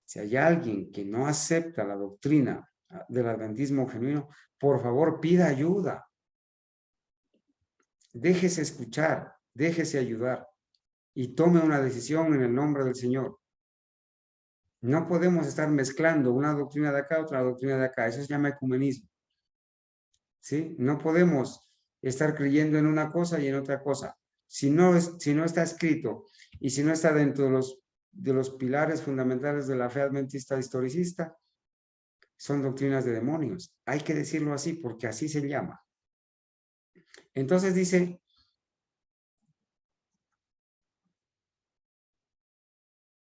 Speaker 1: si hay alguien que no acepta la doctrina del adventismo genuino, por favor pida ayuda. Déjese escuchar, déjese ayudar y tome una decisión en el nombre del Señor. No podemos estar mezclando una doctrina de acá, otra doctrina de acá. Eso se llama ecumenismo. ¿Sí? No podemos estar creyendo en una cosa y en otra cosa. Si no está escrito y si no está dentro de los pilares fundamentales de la fe adventista historicista, son doctrinas de demonios. Hay que decirlo así porque así se llama. Entonces dice,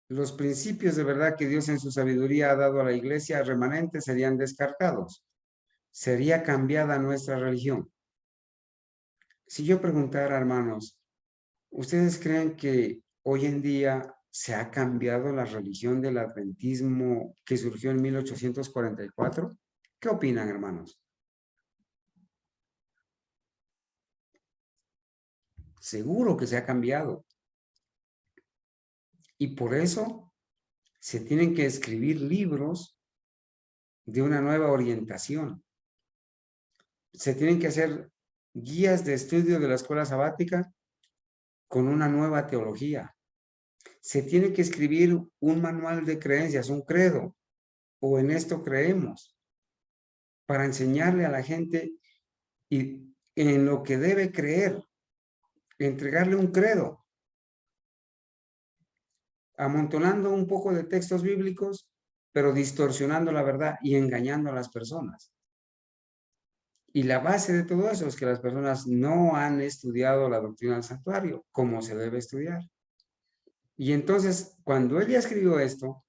Speaker 1: los principios de verdad que Dios en su sabiduría ha dado a la iglesia remanente serían descartados. Sería cambiada nuestra religión. Si yo preguntara, hermanos, ¿ustedes creen que hoy en día se ha cambiado la religión del adventismo que surgió en 1844? ¿Qué opinan, hermanos? Seguro que se ha cambiado. Y por eso se tienen que escribir libros de una nueva orientación. Se tienen que hacer guías de estudio de la escuela sabática con una nueva teología. Se tiene que escribir un manual de creencias, un credo, o en esto creemos, para enseñarle a la gente y en lo que debe creer, entregarle un credo, amontonando un poco de textos bíblicos, pero distorsionando la verdad y engañando a las personas. Y la base de todo eso es que las personas no han estudiado la doctrina del santuario como se debe estudiar. Y entonces, cuando ella escribió esto,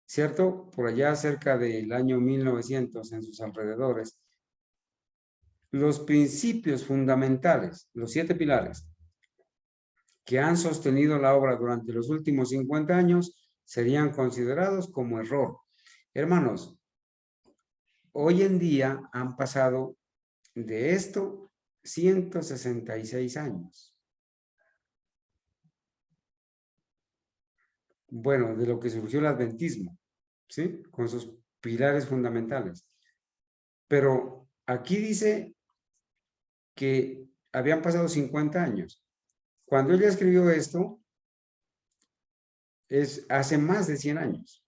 Speaker 1: ¿cierto? Por allá cerca del año 1900, en sus alrededores, los principios fundamentales, los 7 pilares que han sostenido la obra durante los últimos 50 años, serían considerados como error. Hermanos, hoy en día han pasado de esto 166 años. Bueno, de lo que surgió el adventismo, ¿sí? Con sus pilares fundamentales. Pero aquí dice que habían pasado 50 años. Cuando ella escribió esto, es hace más de 100 años.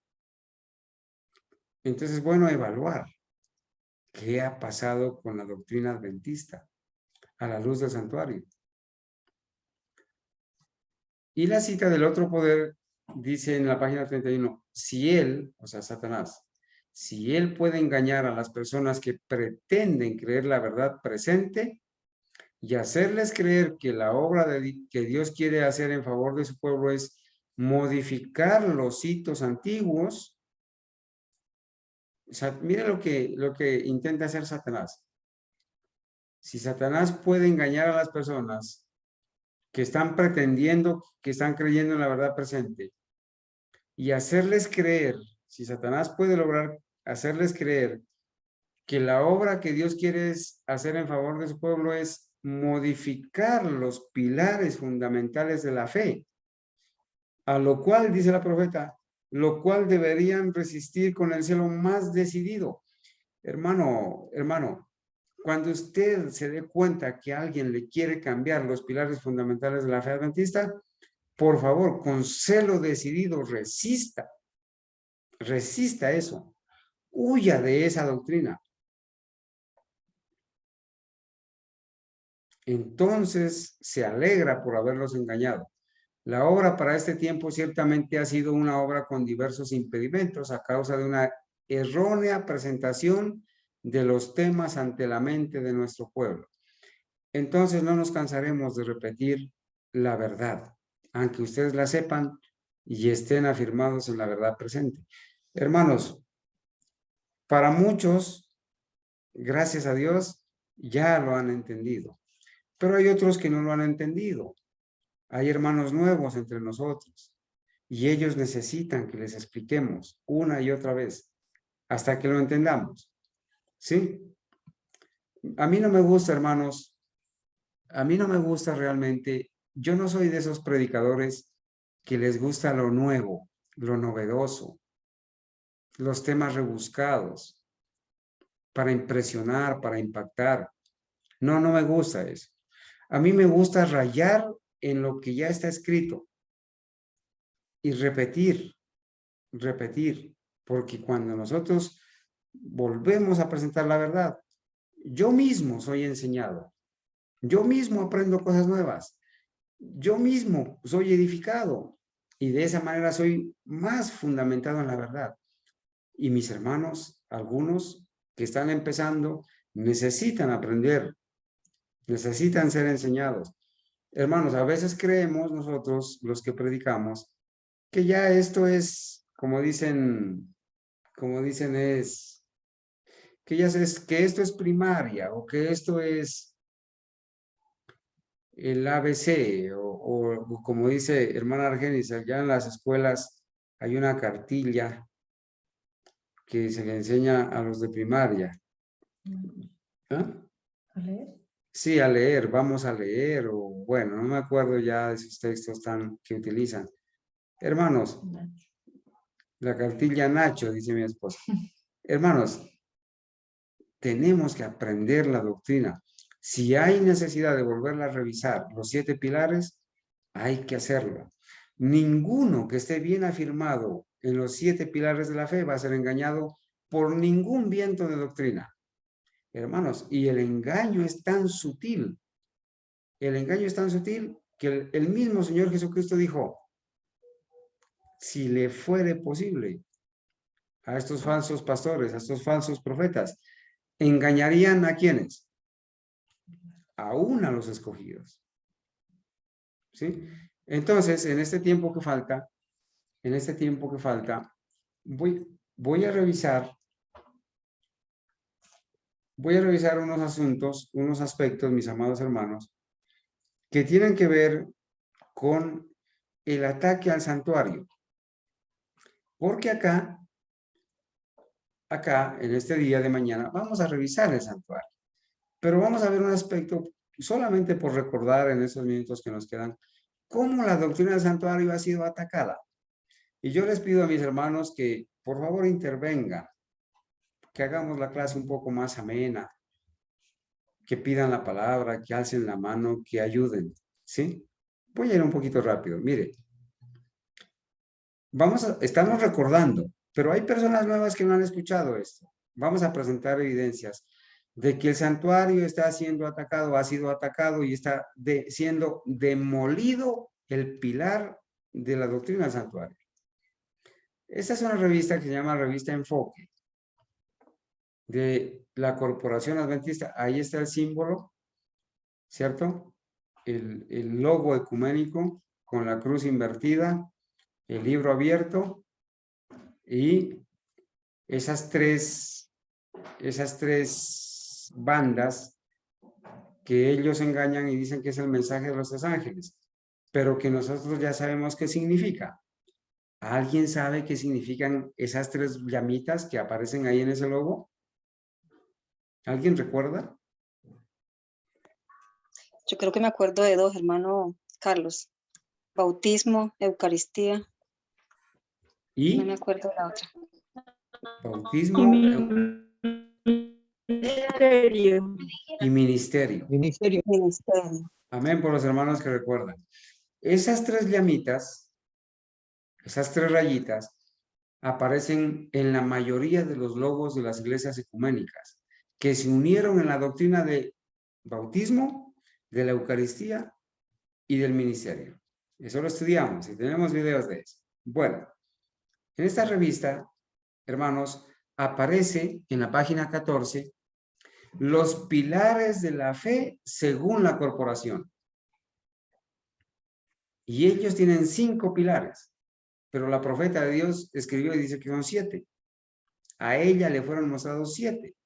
Speaker 1: Entonces, bueno, evaluar qué ha pasado con la doctrina adventista a la luz del santuario. Y la cita del otro poder dice en la página 31, si él, o sea, Satanás, si él puede engañar a las personas que pretenden creer la verdad presente y hacerles creer que la obra que Dios quiere hacer en favor de su pueblo es modificar los hitos antiguos. O sea, mira lo que intenta hacer Satanás. Si Satanás puede engañar a las personas que están pretendiendo, que están creyendo en la verdad presente y hacerles creer, si Satanás puede lograr hacerles creer que la obra que Dios quiere hacer en favor de su pueblo es modificar los pilares fundamentales de la fe, a lo cual, dice la profeta, lo cual deberían resistir con el celo más decidido. Hermano, cuando usted se dé cuenta que alguien le quiere cambiar los pilares fundamentales de la fe adventista, por favor, con celo decidido, resista eso, huya de esa doctrina. Entonces se alegra por haberlos engañado. La obra para este tiempo ciertamente ha sido una obra con diversos impedimentos a causa de una errónea presentación de los temas ante la mente de nuestro pueblo. entonces no nos cansaremos de repetir la verdad, aunque ustedes la sepan y estén afirmados en la verdad presente. Hermanos, para muchos, gracias a Dios, ya lo han entendido, pero hay otros que no lo han entendido. Hay hermanos nuevos entre nosotros y ellos necesitan que les expliquemos una y otra vez hasta que lo entendamos. ¿Sí? A mí no me gusta, hermanos, a mí no me gusta realmente, yo no soy de esos predicadores que les gusta lo nuevo, lo novedoso, los temas rebuscados, para impresionar, para impactar. No, no me gusta eso. A mí me gusta rayar en lo que ya está escrito y repetir, porque cuando nosotros volvemos a presentar la verdad, yo mismo soy enseñado, yo mismo aprendo cosas nuevas, yo mismo soy edificado y de esa manera soy más fundamentado en la verdad. Y mis hermanos, algunos que están empezando, necesitan aprender, necesitan ser enseñados. Hermanos, a veces creemos nosotros, los que predicamos, que ya esto es, como dicen es, que esto es primaria o que esto es el ABC o como dice hermana Argenis, allá en las escuelas hay una cartilla que se le enseña a los de primaria. ¿Ah?
Speaker 5: ¿A leer?
Speaker 1: Sí, a leer, vamos a leer, o bueno, no me acuerdo ya de esos textos que utilizan. Hermanos, la cartilla Nacho, dice mi esposa. Hermanos, tenemos que aprender la doctrina. Si hay necesidad de volverla a revisar, los 7 pilares, hay que hacerlo. Ninguno que esté bien afirmado en los 7 pilares de la fe va a ser engañado por ningún viento de doctrina. Hermanos, y el engaño es tan sutil. El engaño es tan sutil que el mismo Señor Jesucristo dijo, si le fuere posible a estos falsos pastores, a estos falsos profetas, ¿engañarían a quiénes? Aún a los escogidos. ¿Sí? Entonces, en este tiempo que falta, voy a revisar unos asuntos, unos aspectos, mis amados hermanos, que tienen que ver con el ataque al santuario. Porque acá, en este día de mañana, vamos a revisar el santuario. Pero vamos a ver un aspecto, solamente por recordar en esos minutos que nos quedan, cómo la doctrina del santuario ha sido atacada. Y yo les pido a mis hermanos que por favor intervengan, que hagamos la clase un poco más amena, que pidan la palabra, que alcen la mano, que ayuden, ¿sí? Voy a ir un poquito rápido. Mire, estamos recordando, pero hay personas nuevas que no han escuchado esto. Vamos a presentar evidencias de que el santuario está siendo atacado, ha sido atacado y está siendo demolido el pilar de la doctrina del santuario. Esta es una revista que se llama Revista Enfoque de la Corporación Adventista. Ahí está el símbolo, ¿cierto? El logo ecuménico con la cruz invertida, el libro abierto y esas tres bandas que ellos engañan y dicen que es el mensaje de los 3 ángeles, pero que nosotros ya sabemos qué significa. ¿Alguien sabe qué significan esas 3 llamitas que aparecen ahí en ese logo? ¿Alguien recuerda?
Speaker 2: Yo creo que me acuerdo de 2, hermano Carlos. Bautismo, Eucaristía.
Speaker 1: Y
Speaker 2: No me acuerdo de la otra.
Speaker 1: bautismo
Speaker 4: Ministerio.
Speaker 1: y ministerio.
Speaker 5: Ministerio.
Speaker 2: Ministerio.
Speaker 1: Amén por los hermanos que recuerdan. Esas 3 llamitas, esas 3 rayitas, aparecen en la mayoría de los logos de las iglesias ecuménicas, que se unieron en la doctrina de bautismo, de la Eucaristía y del ministerio. Eso lo estudiamos y tenemos videos de eso. Bueno, en esta revista, hermanos, aparece en la página 14 Los pilares de la fe según la corporación. Y ellos tienen 5 pilares, pero la profeta de Dios escribió y dice que son 7. A ella le fueron mostrados 7.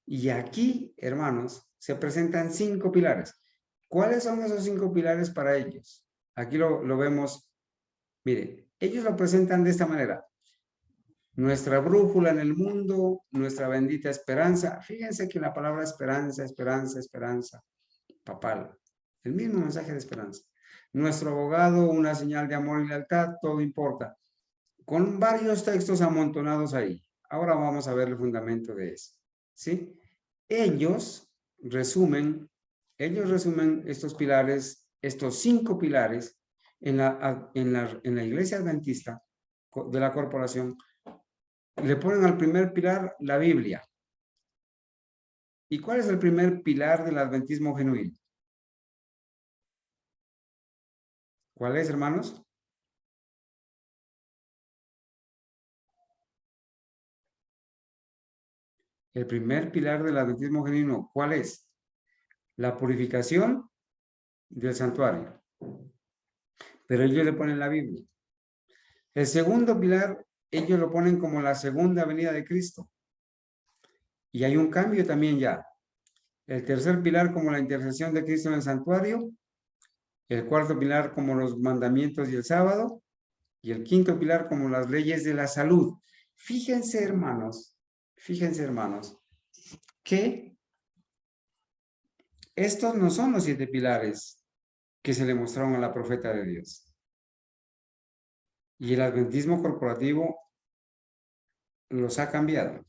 Speaker 1: Y aquí, hermanos, se presentan 5 pilares. ¿Cuáles son esos 5 pilares para ellos? Aquí lo vemos. Mire, ellos lo presentan de esta manera. Nuestra brújula en el mundo, nuestra bendita esperanza. Fíjense que la palabra esperanza, esperanza, esperanza, papal. El mismo mensaje de esperanza. Nuestro abogado, una señal de amor y lealtad, todo importa. Con varios textos amontonados ahí. Ahora vamos a ver el fundamento de eso. ¿Sí? Ellos resumen estos pilares, estos 5 pilares en la iglesia adventista de la corporación. Le ponen al primer pilar la Biblia. ¿Y cuál es el primer pilar del adventismo genuino? ¿Cuál es, hermanos? El primer pilar del adventismo genuino, ¿cuál es? La purificación del santuario. Pero ellos le ponen la Biblia. El segundo pilar, ellos lo ponen como la segunda venida de Cristo. Y hay un cambio también ya. El tercer pilar como la intercesión de Cristo en el santuario. El cuarto pilar como los mandamientos y el sábado. Y el quinto pilar como las leyes de la salud. Fíjense, hermanos, que estos no son los 7 pilares que se le mostraron a la profeta de Dios. Y el adventismo corporativo los ha cambiado.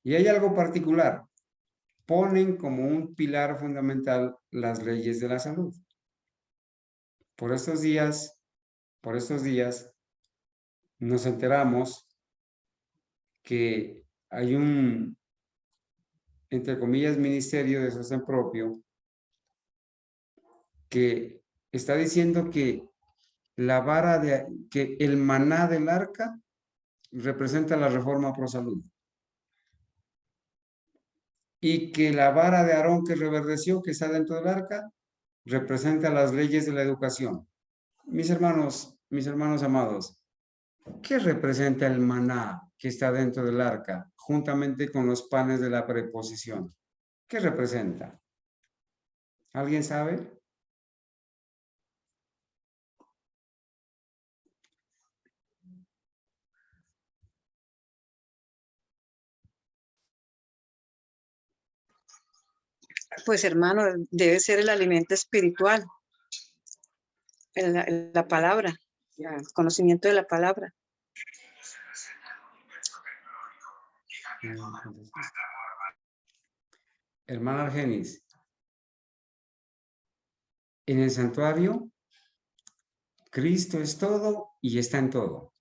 Speaker 1: Y hay algo particular. Ponen como un pilar fundamental las leyes de la salud. Por estos días nos enteramos que hay un, entre comillas, ministerio de sostén propio que está diciendo que que el maná del arca representa la reforma pro salud. Y que la vara de Aarón que reverdeció, que está dentro del arca, representa las leyes de la educación. Mis hermanos amados, ¿qué representa el maná que está dentro del arca, juntamente con los panes de la preposición? ¿Qué representa? ¿Alguien sabe?
Speaker 2: Pues hermano, debe ser el alimento espiritual, la palabra, el conocimiento de la palabra.
Speaker 1: Hermana Argenis, en el santuario, Cristo es todo y está en todo.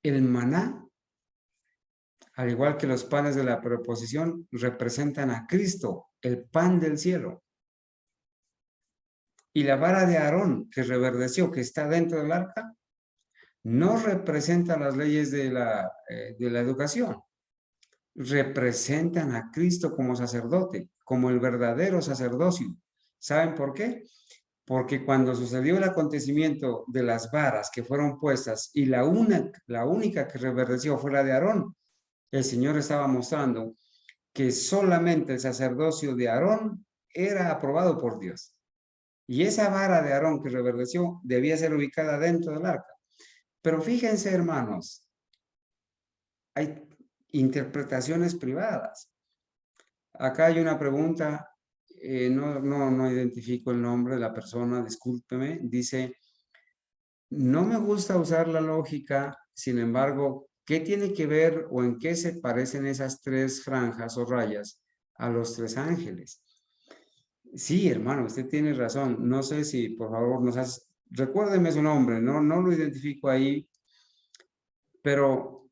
Speaker 1: El maná, al igual que los panes de la preposición, representan a Cristo, el pan del cielo. Y la vara de Aarón, que reverdeció, que está dentro del arca, no representa las leyes de la educación. Representan a Cristo como sacerdote, como el verdadero sacerdocio. ¿Saben por qué? Porque cuando sucedió el acontecimiento de las varas que fueron puestas y la única que reverdeció fue la de Aarón, el Señor estaba mostrando que solamente el sacerdocio de Aarón era aprobado por Dios. Y esa vara de Aarón que reverdeció debía ser ubicada dentro del arca. Pero fíjense, hermanos, hay interpretaciones privadas. Acá hay una pregunta, no identifico el nombre de la persona, discúlpeme, dice, no me gusta usar la lógica, sin embargo, ¿qué tiene que ver o en qué se parecen esas 3 franjas o rayas a los 3 ángeles? Sí, hermano, usted tiene razón. No sé si, por favor, recuérdeme su nombre, no lo identifico ahí, pero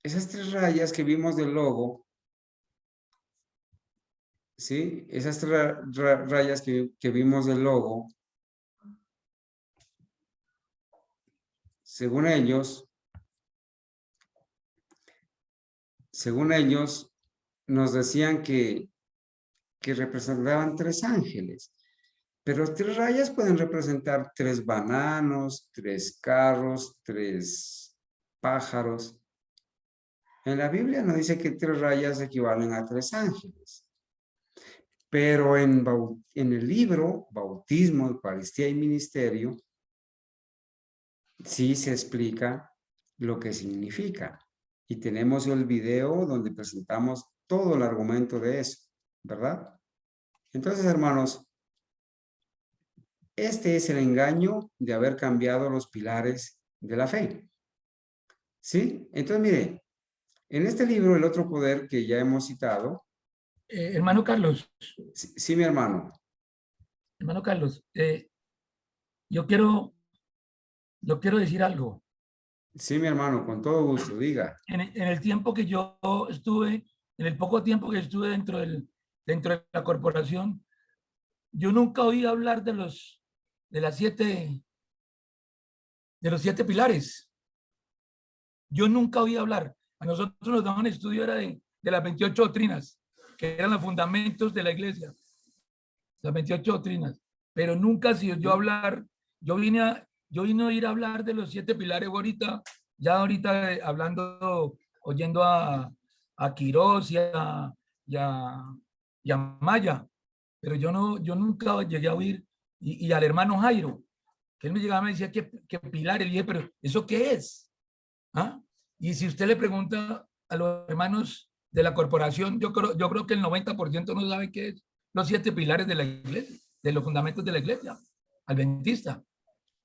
Speaker 1: esas 3 rayas que vimos del logo, ¿sí? Esas 3 rayas que vimos del logo, según ellos, según ellos, nos decían que representaban 3 ángeles. Pero 3 rayas pueden representar 3 bananos, 3 carros, 3 pájaros. En la Biblia no dice que 3 rayas equivalen a 3 ángeles. Pero en el libro Bautismo, Eucaristía y Ministerio, sí se explica lo que significa. Y tenemos el video donde presentamos todo el argumento de eso, ¿verdad? Entonces, hermanos, este es el engaño de haber cambiado los pilares de la fe. ¿Sí? Entonces, mire, en este libro, El otro poder que ya hemos citado.
Speaker 5: Hermano Carlos.
Speaker 1: Sí, mi hermano.
Speaker 5: Hermano Carlos, yo quiero decir algo.
Speaker 1: Sí, mi hermano, con todo gusto, diga.
Speaker 5: En el tiempo que yo estuve, en el poco tiempo que estuve dentro de la corporación, yo nunca oí hablar de los 7 pilares. Yo nunca oí hablar. A nosotros nos daban estudio era de las 28 doctrinas, que eran los fundamentos de la iglesia. Las 28 doctrinas. Pero nunca si yo hablar, yo vine a oír hablar de los 7 pilares ahorita, hablando, oyendo a Quirós y a Maya. Pero yo nunca llegué a oír, y al hermano Jairo, que él me llegaba y me decía que pilares. Le dije, pero ¿eso qué es? ¿Ah? Y si usted le pregunta a los hermanos de la corporación, yo creo que el 90% no sabe qué es los 7 pilares de la iglesia, de los fundamentos de la iglesia adventista.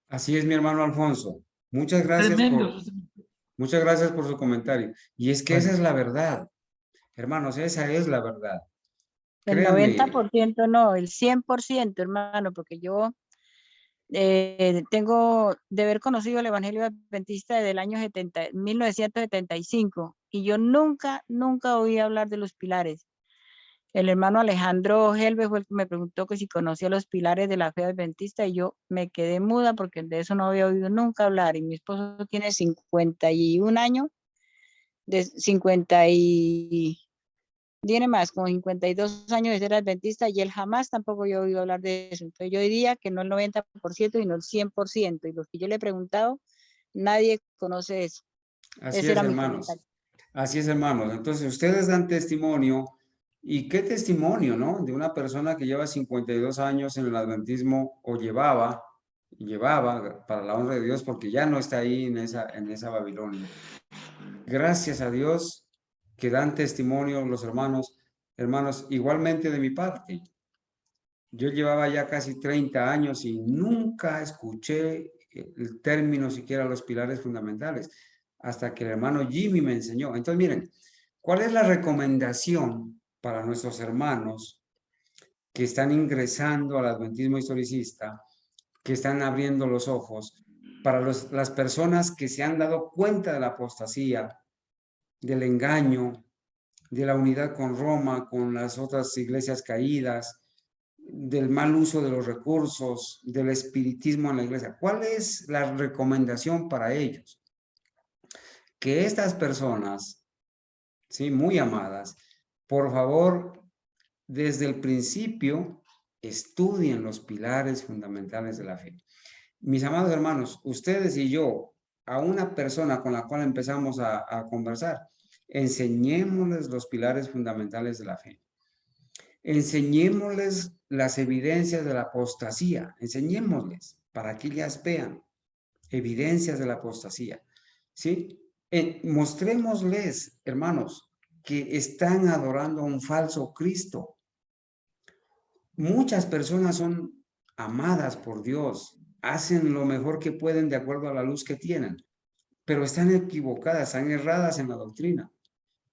Speaker 1: Así es, mi hermano Alfonso. Muchas gracias por su comentario. Y es que esa es la verdad. Hermanos, esa es la verdad.
Speaker 4: El
Speaker 1: Créanme.
Speaker 4: 90% no, el 100%, hermano, porque yo tengo de haber conocido el Evangelio Adventista desde el año 1975 y yo nunca oí hablar de los pilares. El hermano Alejandro Helve fue el que me preguntó que si conocía los pilares de la fe adventista y yo me quedé muda porque de eso no había oído nunca hablar. Y mi esposo tiene 51 años, tiene más, como 52 años de ser adventista y él jamás tampoco había oído hablar de eso. Entonces yo diría que no el 90%, sino el 100%. Y los que yo le he preguntado, nadie conoce eso.
Speaker 1: Así
Speaker 4: Ese
Speaker 1: es,
Speaker 4: era mi
Speaker 1: hermanos.
Speaker 4: comentario.
Speaker 1: Así es, hermanos. Entonces, ustedes dan testimonio. ¿Y qué testimonio, no? De una persona que lleva 52 años en el adventismo o llevaba, para la honra de Dios, porque ya no está ahí en esa Babilonia. Gracias a Dios que dan testimonio los hermanos, igualmente de mi parte. Yo llevaba ya casi 30 años y nunca escuché el término siquiera los pilares fundamentales, hasta que el hermano Jimmy me enseñó. Entonces, miren, ¿cuál es la recomendación para nuestros hermanos que están ingresando al adventismo historicista, que están abriendo los ojos, para las personas que se han dado cuenta de la apostasía, del engaño, de la unidad con Roma, con las otras iglesias caídas, del mal uso de los recursos, del espiritismo en la iglesia? ¿Cuál es la recomendación para ellos? Que estas personas, ¿sí?, muy amadas, por favor, desde el principio, estudien los pilares fundamentales de la fe. Mis amados hermanos, ustedes y yo, a una persona con la cual empezamos a conversar, enseñémosles los pilares fundamentales de la fe. Enseñémosles las evidencias de la apostasía. Enseñémosles para que ellas vean evidencias de la apostasía. ¿Sí? Mostrémosles, hermanos, que están adorando a un falso Cristo. Muchas personas son amadas por Dios, hacen lo mejor que pueden de acuerdo a la luz que tienen, pero están equivocadas, están erradas en la doctrina.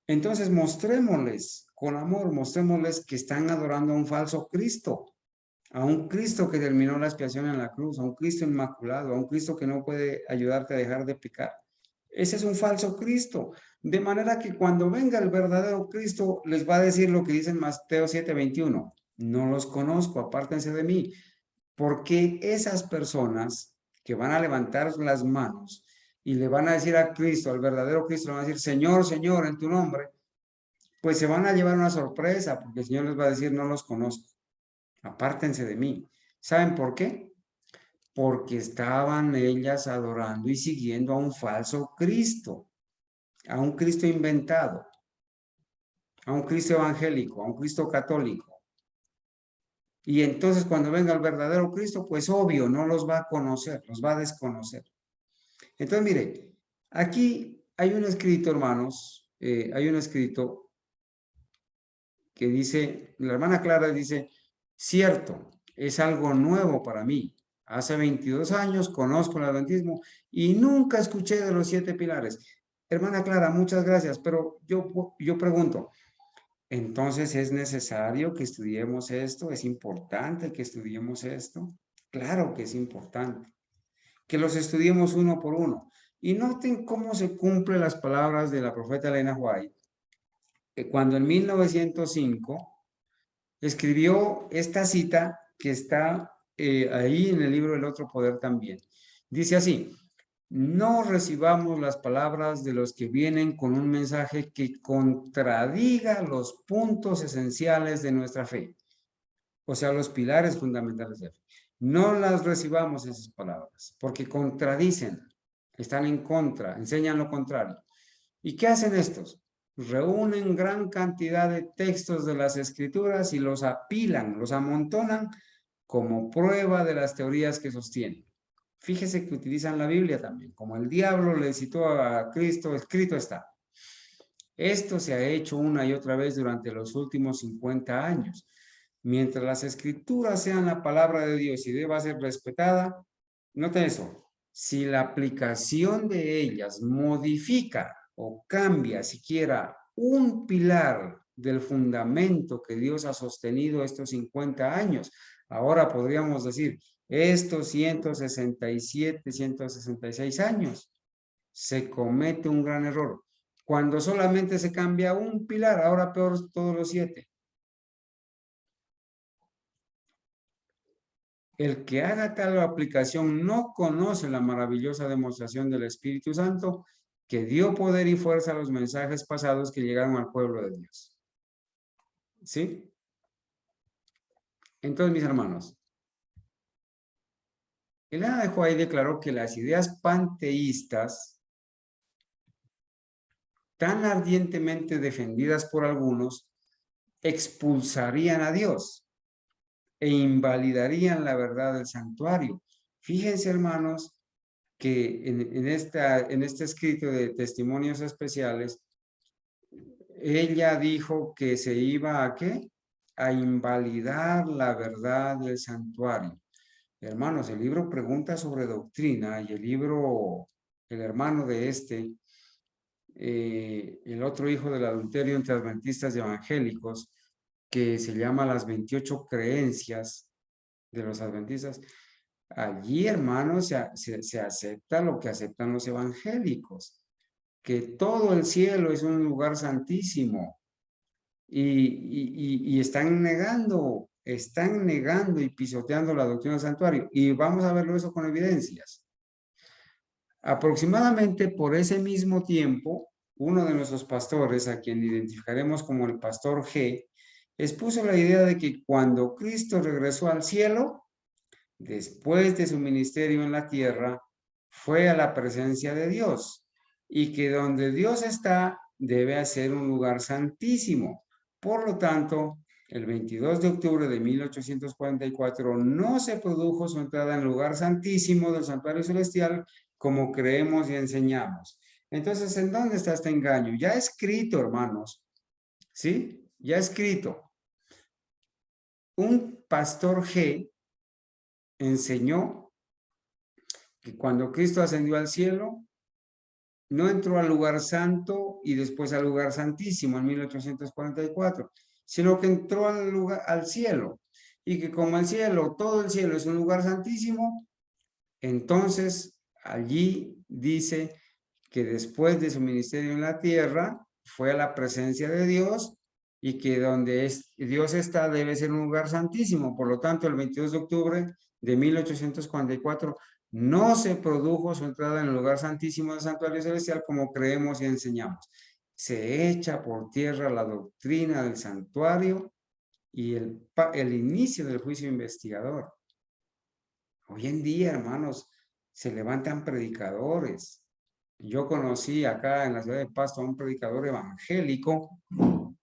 Speaker 1: Entonces mostrémosles con amor, mostrémosles que están adorando a un falso Cristo, a un Cristo que terminó la expiación en la cruz, a un Cristo inmaculado, a un Cristo que no puede ayudarte a dejar de pecar. Ese es un falso Cristo, de manera que cuando venga el verdadero Cristo les va a decir lo que dice en Mateo 7:21. No los conozco, apártense de mí, porque esas personas que van a levantar las manos y le van a decir a Cristo, al verdadero Cristo, le van a decir, Señor, Señor, en tu nombre, pues se van a llevar una sorpresa, porque el Señor les va a decir, no los conozco, apártense de mí. ¿Saben por qué? Porque estaban ellas adorando y siguiendo a un falso Cristo, a un Cristo inventado, a un Cristo evangélico, a un Cristo católico. Y entonces cuando venga el verdadero Cristo, pues obvio, no los va a conocer, los va a desconocer. Entonces, mire, aquí hay un escrito, hermanos, hay un escrito que dice, la hermana Clara dice, cierto, es algo nuevo para mí. Hace 22 años conozco el adventismo y nunca escuché de los 7 pilares. Hermana Clara, muchas gracias, pero yo pregunto, entonces, ¿es necesario que estudiemos esto? ¿Es importante que estudiemos esto? Claro que es importante. Que los estudiemos uno por uno. Y noten cómo se cumplen las palabras de la profeta Elena White, que cuando en 1905 escribió esta cita que está ahí en el libro El Otro Poder también. Dice así, no recibamos las palabras de los que vienen con un mensaje que contradiga los puntos esenciales de nuestra fe, o sea, los pilares fundamentales de la fe. No las recibamos esas palabras, porque contradicen, están en contra, enseñan lo contrario. ¿Y qué hacen estos? Reúnen gran cantidad de textos de las Escrituras y los apilan, los amontonan como prueba de las teorías que sostienen. Fíjese que utilizan la Biblia también. Como el diablo le citó a Cristo, escrito está. Esto se ha hecho una y otra vez durante los últimos 50 años. Mientras las escrituras sean la palabra de Dios y deba ser respetada, noten eso, si la aplicación de ellas modifica o cambia siquiera un pilar del fundamento que Dios ha sostenido estos 50 años, ahora podríamos decir, estos 167, 166 años, se comete un gran error. Cuando solamente se cambia un pilar, ahora peor todos los 7. El que haga tal aplicación no conoce la maravillosa demostración del Espíritu Santo que dio poder y fuerza a los mensajes pasados que llegaron al pueblo de Dios. ¿Sí? Entonces, mis hermanos, Elena de White declaró que las ideas panteístas, tan ardientemente defendidas por algunos, expulsarían a Dios e invalidarían la verdad del santuario. Fíjense, hermanos, que en este escrito de testimonios especiales, ella dijo que se iba a ¿qué? A invalidar la verdad del santuario. Hermanos, el libro pregunta sobre doctrina y el libro, el hermano de el otro hijo del adulterio entre adventistas y evangélicos, que se llama Las 28 creencias de los adventistas. Allí, hermanos, se acepta lo que aceptan los evangélicos, que todo el cielo es un lugar santísimo y están negando y pisoteando la doctrina del santuario. Y vamos a verlo eso con evidencias. Aproximadamente por ese mismo tiempo, uno de nuestros pastores, a quien identificaremos como el pastor G, expuso la idea de que cuando Cristo regresó al cielo, después de su ministerio en la tierra, fue a la presencia de Dios y que donde Dios está debe ser un lugar santísimo. Por lo tanto, el 22 de octubre de 1844 no se produjo su entrada en el lugar santísimo del santuario celestial como creemos y enseñamos. Entonces, ¿en dónde está este engaño? Ya escrito, hermanos, ¿sí? Ya escrito. Un pastor G enseñó que cuando Cristo ascendió al cielo, no entró al lugar santo y después al lugar santísimo en 1844, sino que entró al cielo. Y que como el cielo, todo el cielo es un lugar santísimo, entonces allí dice que después de su ministerio en la tierra, fue a la presencia de Dios y que donde Dios está debe ser un lugar santísimo. Por lo tanto, el 22 de octubre de 1844 no se produjo su entrada en el lugar santísimo del santuario celestial como creemos y enseñamos. se echa por tierra la doctrina del santuario y el inicio del juicio investigador. Hoy en día, hermanos, se levantan predicadores. Yo conocí acá en la ciudad de Pasto a un predicador evangélico,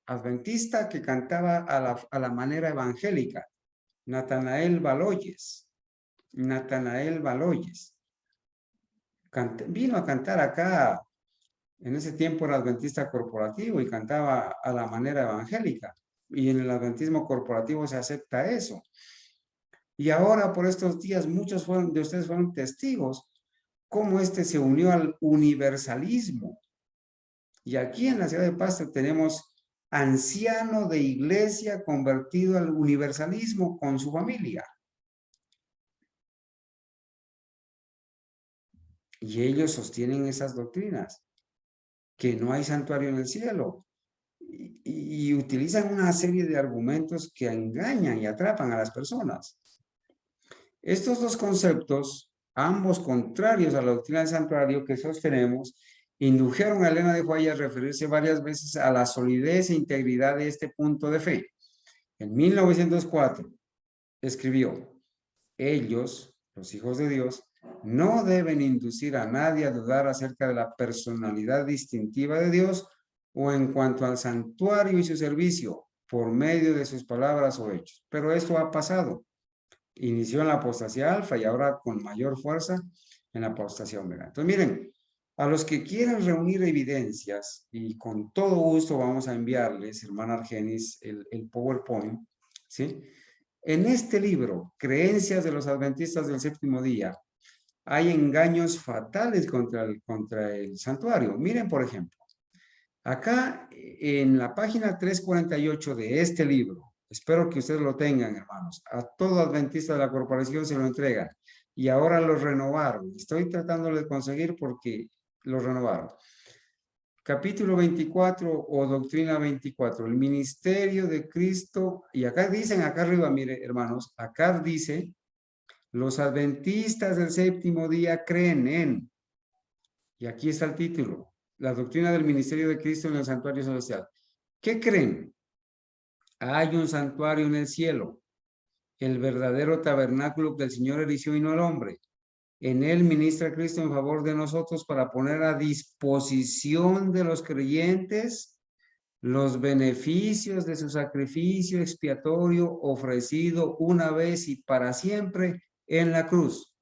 Speaker 1: adventista, que cantaba a la manera evangélica, Natanael Baloyes. Natanael Baloyes. Vino a cantar acá, en ese tiempo era adventista corporativo y cantaba a la manera evangélica. Y en el adventismo corporativo se acepta eso. Y ahora, por estos días, muchos de ustedes fueron testigos cómo este se unió al universalismo. Y aquí en la ciudad de Pasto tenemos anciano de iglesia convertido al universalismo con su familia. Y ellos sostienen esas doctrinas, que no hay santuario en el cielo. Y utilizan una serie de argumentos que engañan y atrapan a las personas. Estos dos conceptos, ambos contrarios a la doctrina del santuario que sostenemos, indujeron a Elena de White a referirse varias veces a la solidez e integridad de este punto de fe. En 1904 escribió: ellos, los hijos de Dios, no deben inducir a nadie a dudar acerca de la personalidad distintiva de Dios o en cuanto al santuario y su servicio por medio de sus palabras o hechos. Pero esto ha pasado. Inició en la apostasía alfa y ahora con mayor fuerza en la apostasía omega. Entonces, miren, a los que quieran reunir evidencias, y con todo gusto vamos a enviarles, hermana Argenis, el PowerPoint, ¿sí? En este libro, Creencias de los Adventistas del Séptimo Día, hay engaños fatales contra el santuario. Miren, por ejemplo, acá en la página 348 de este libro, espero que ustedes lo tengan, hermanos, a todo adventista de la corporación se lo entregan, y ahora lo renovaron. Estoy tratando de conseguir porque lo renovaron. Capítulo 24 o doctrina 24, el ministerio de Cristo. Y acá dicen, acá arriba, mire, hermanos, acá dice: los adventistas del séptimo día creen en, y aquí está el título, la doctrina del ministerio de Cristo en el santuario celestial. ¿Qué creen? Hay un santuario en el cielo, el verdadero tabernáculo que el Señor erigió y no el hombre. En él ministra Cristo en favor de nosotros para poner a disposición de los creyentes los beneficios de su sacrificio expiatorio ofrecido una vez y para siempre en la cruz.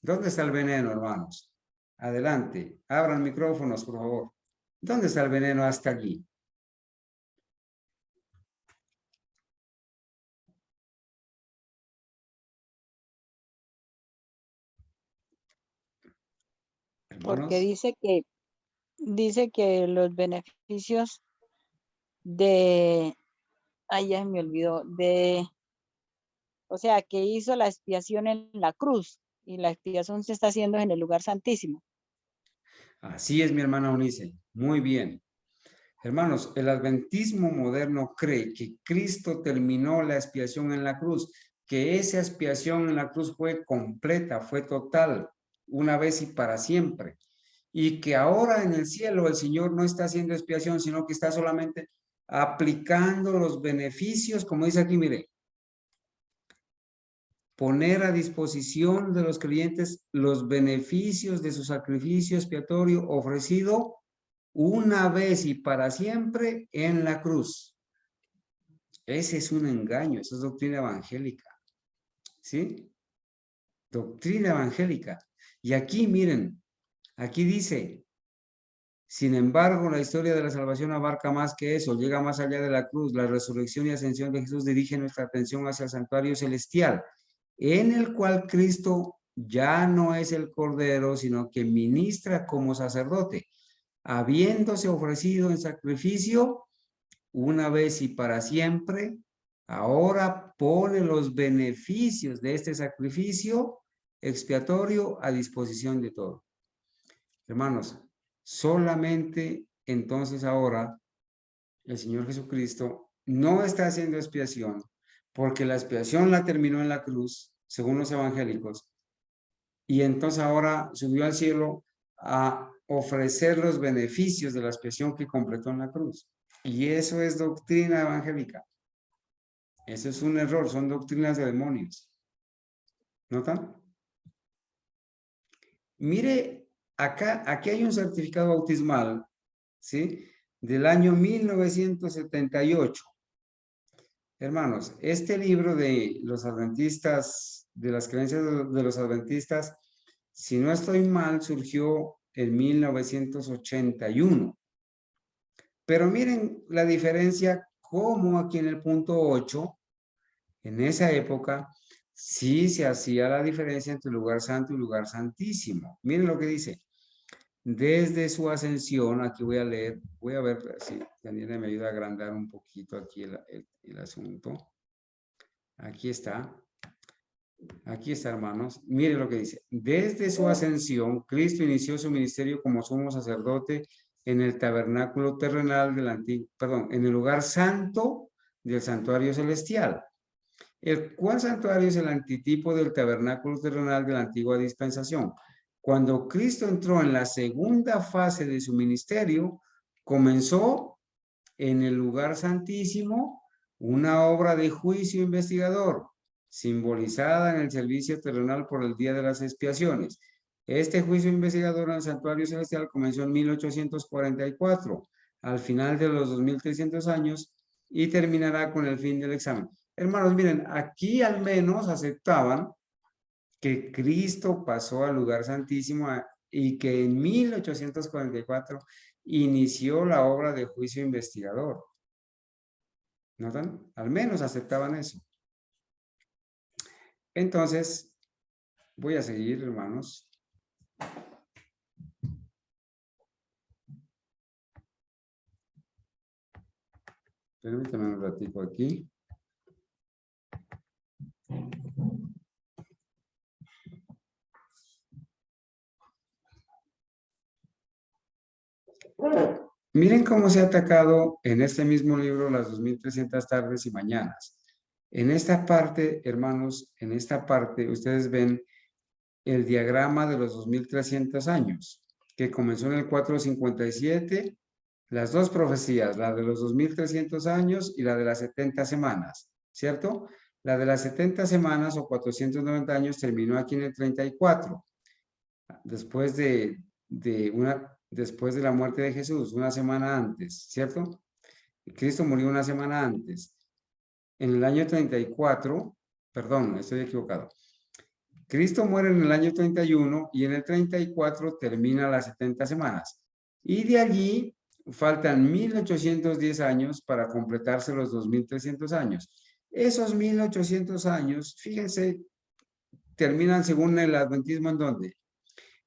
Speaker 1: ¿Dónde está el veneno, hermanos? Adelante, abran micrófonos, por favor. ¿Dónde está el veneno hasta allí?
Speaker 4: Porque
Speaker 1: Hermanos,
Speaker 4: dice que los beneficios de, ay, ya me olvidó, o sea, que hizo la expiación en la cruz y la expiación se está haciendo en el lugar santísimo.
Speaker 1: así es, mi hermana Eunice. Muy bien. Hermanos, el adventismo moderno cree que Cristo terminó la expiación en la cruz, que esa expiación en la cruz fue completa, fue total, una vez y para siempre. Y que ahora en el cielo el Señor no está haciendo expiación, sino que está solamente aplicando los beneficios, como dice aquí, mire, poner a disposición de los creyentes los beneficios de su sacrificio expiatorio ofrecido una vez y para siempre en la cruz. Ese es un engaño, eso es doctrina evangélica. ¿Sí? Doctrina evangélica. Y aquí, miren, aquí dice: sin embargo, la historia de la salvación abarca más que eso, llega más allá de la cruz. La resurrección y ascensión de Jesús dirige nuestra atención hacia el santuario celestial, en el cual Cristo ya no es el Cordero, sino que ministra como sacerdote, habiéndose ofrecido en sacrificio una vez y para siempre. Ahora pone los beneficios de este sacrificio expiatorio a disposición de todos. Hermanos, solamente entonces ahora el Señor Jesucristo no está haciendo expiación, porque la expiación la terminó en la cruz, según los evangélicos, y entonces ahora subió al cielo a ofrecer los beneficios de la expiación que completó en la cruz. Y eso es doctrina evangélica. Eso es un error, son doctrinas de demonios. ¿Notan? Mire, aquí hay un certificado bautismal, ¿sí? Del año 1978. Hermanos, este libro de los adventistas, de las creencias de los adventistas, si no estoy mal, surgió en 1981. Pero miren la diferencia, como aquí en el punto 8, en esa época, sí se hacía la diferencia entre lugar santo y lugar santísimo. Miren lo que dice. Desde su ascensión, aquí voy a leer, voy a ver si Daniela me ayuda a agrandar un poquito aquí el asunto. Aquí está, hermanos. Miren lo que dice. Desde su ascensión, Cristo inició su ministerio como sumo sacerdote en el tabernáculo terrenal del antiguo, perdón, en el lugar santo del santuario celestial. El cual santuario es el antitipo del tabernáculo terrenal de la antigua dispensación. Cuando Cristo entró en la segunda fase de su ministerio, comenzó en el lugar santísimo una obra de juicio investigador, simbolizada en el servicio terrenal por el día de las expiaciones. Este juicio investigador en el santuario celestial comenzó en 1844, al final de los 2300 años, y terminará con el fin del examen. Hermanos, miren, aquí al menos aceptaban que Cristo pasó al lugar santísimo y que en 1844 inició la obra de juicio investigador. ¿Notan? Al menos aceptaban eso. Entonces, voy a seguir, hermanos. Permítanme un ratito aquí. Miren cómo se ha atacado en este mismo libro las 2300 tardes y mañanas. En esta parte, hermanos, en esta parte ustedes ven el diagrama de los 2300 años, que comenzó en el 457, las dos profecías, la de los 2300 años y la de las 70 semanas, ¿cierto? La de las 70 semanas o 490 años terminó aquí en el 34, después de la muerte de Jesús, una semana antes, ¿cierto? Cristo murió una semana antes. En el año 34, perdón, estoy equivocado. Cristo muere en el año 31 y en el 34 termina las 70 semanas. Y de allí faltan 1810 años para completarse los 2300 años. Esos 1800 años, fíjense, terminan según el adventismo ¿en dónde?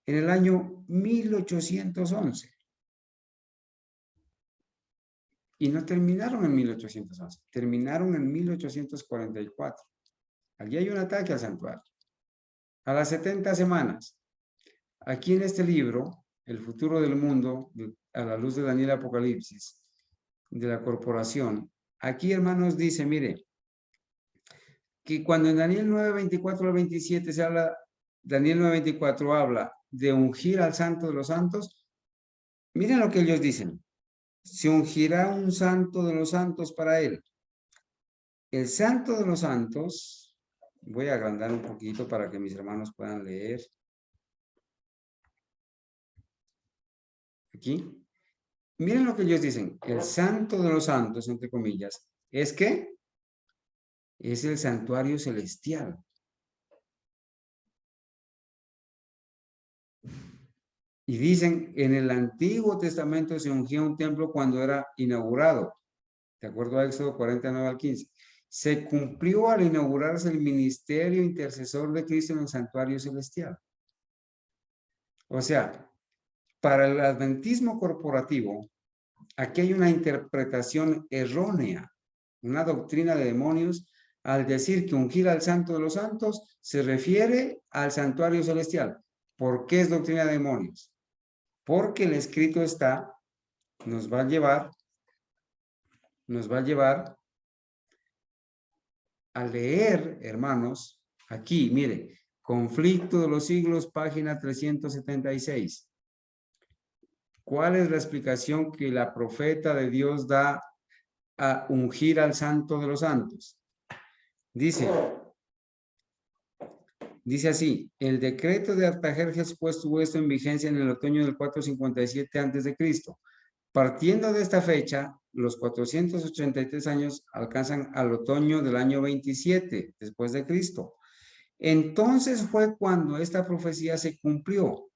Speaker 1: En el año 1811. Y no terminaron en 1811, terminaron en 1844. Allí hay un ataque al santuario. A las 70 semanas. Aquí en este libro, El futuro del mundo, a la luz de Daniel Apocalipsis, de la corporación, aquí, hermanos, dice, mire, que cuando en Daniel 9, 24 al 27 se habla, Daniel 9, 24 habla de ungir al santo de los santos, miren lo que ellos dicen. Se ungirá un santo de los santos para él. El santo de los santos, voy a agrandar un poquito para que mis hermanos puedan leer. Aquí. Miren lo que ellos dicen. El santo de los santos, entre comillas, ¿es qué? Es el santuario celestial. Y dicen, en el Antiguo Testamento se ungía un templo cuando era inaugurado. De acuerdo a Éxodo 49 al 15. Se cumplió al inaugurarse el ministerio intercesor de Cristo en el santuario celestial. O sea, para el adventismo corporativo, aquí hay una interpretación errónea, una doctrina de demonios, al decir que ungir al santo de los santos se refiere al santuario celestial. ¿Por qué es doctrina de demonios? Porque el escrito está, nos va a llevar a leer, hermanos, aquí, mire, Conflicto de los Siglos, página 376. ¿Cuál es la explicación que la profeta de Dios da a ungir al santo de los santos? Dice así: el decreto de Artajerjes fue puesto en vigencia en el otoño del 457 a.C. Partiendo de esta fecha, los 483 años alcanzan al otoño del año 27 después de Cristo. Entonces fue cuando esta profecía se cumplió.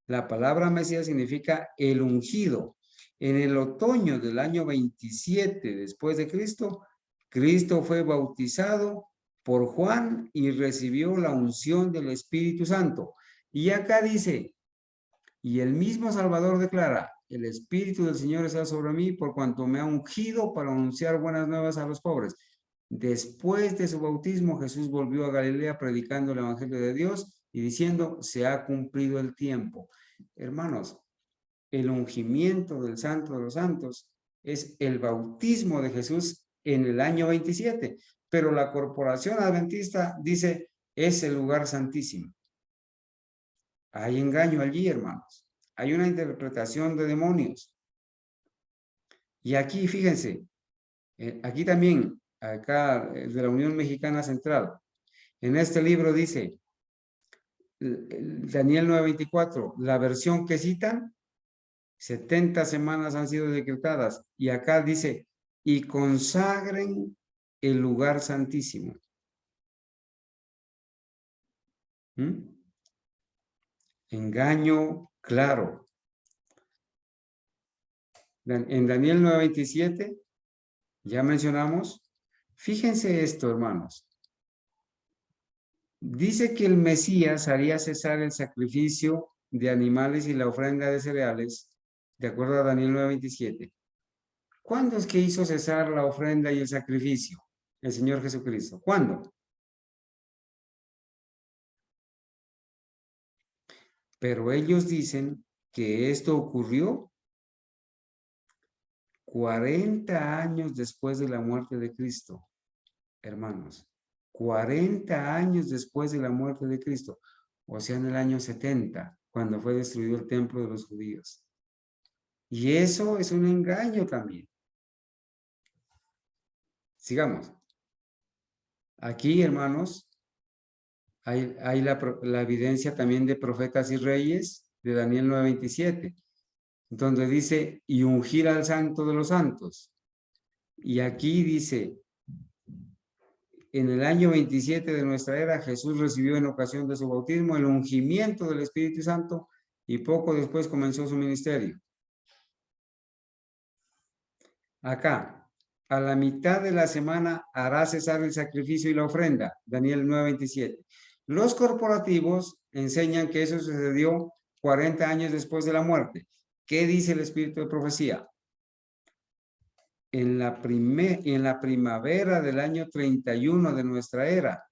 Speaker 1: La palabra Mesías significa el ungido. En el otoño del año 27 después de Cristo, Cristo fue bautizado por Juan y recibió la unción del Espíritu Santo. Y acá dice, y el mismo Salvador declara: el Espíritu del Señor está sobre mí por cuanto me ha ungido para anunciar buenas nuevas a los pobres. Después de su bautismo, Jesús volvió a Galilea predicando el Evangelio de Dios y diciendo: se ha cumplido el tiempo. Hermanos, el ungimiento del Santo de los Santos es el bautismo de Jesús en el año 27, pero la corporación adventista dice: es el lugar santísimo. Hay engaño allí, hermanos. Hay una interpretación de demonios. Y aquí, fíjense, aquí también, acá de la Unión Mexicana Central, en este libro dice, Daniel 9:24, la versión que citan, 70 semanas han sido decretadas. Y acá dice, y consagren el lugar santísimo. Engaño claro. En Daniel 9:27, ya mencionamos, fíjense esto, hermanos. Dice que el Mesías haría cesar el sacrificio de animales y la ofrenda de cereales, de acuerdo a Daniel 9:27. ¿Cuándo es que hizo cesar la ofrenda y el sacrificio el Señor Jesucristo? ¿Cuándo? Pero ellos dicen que esto ocurrió 40 años después de la muerte de Cristo, hermanos. 40 años después de la muerte de Cristo, o sea, en el año 70, cuando fue destruido el templo de los judíos. Y eso es un engaño también. Sigamos. Aquí, hermanos, hay la evidencia también de Profetas y Reyes, de Daniel 9:27, donde dice, y ungir al santo de los santos. Y aquí dice, en el año 27 de nuestra era, Jesús recibió en ocasión de su bautismo el ungimiento del Espíritu Santo y poco después comenzó su ministerio. Acá, a la mitad de la semana hará cesar el sacrificio y la ofrenda, Daniel 9:27. Los corporativos enseñan que eso sucedió 40 años después de la muerte. ¿Qué dice el Espíritu de Profecía? En la primavera del año 31 de nuestra era,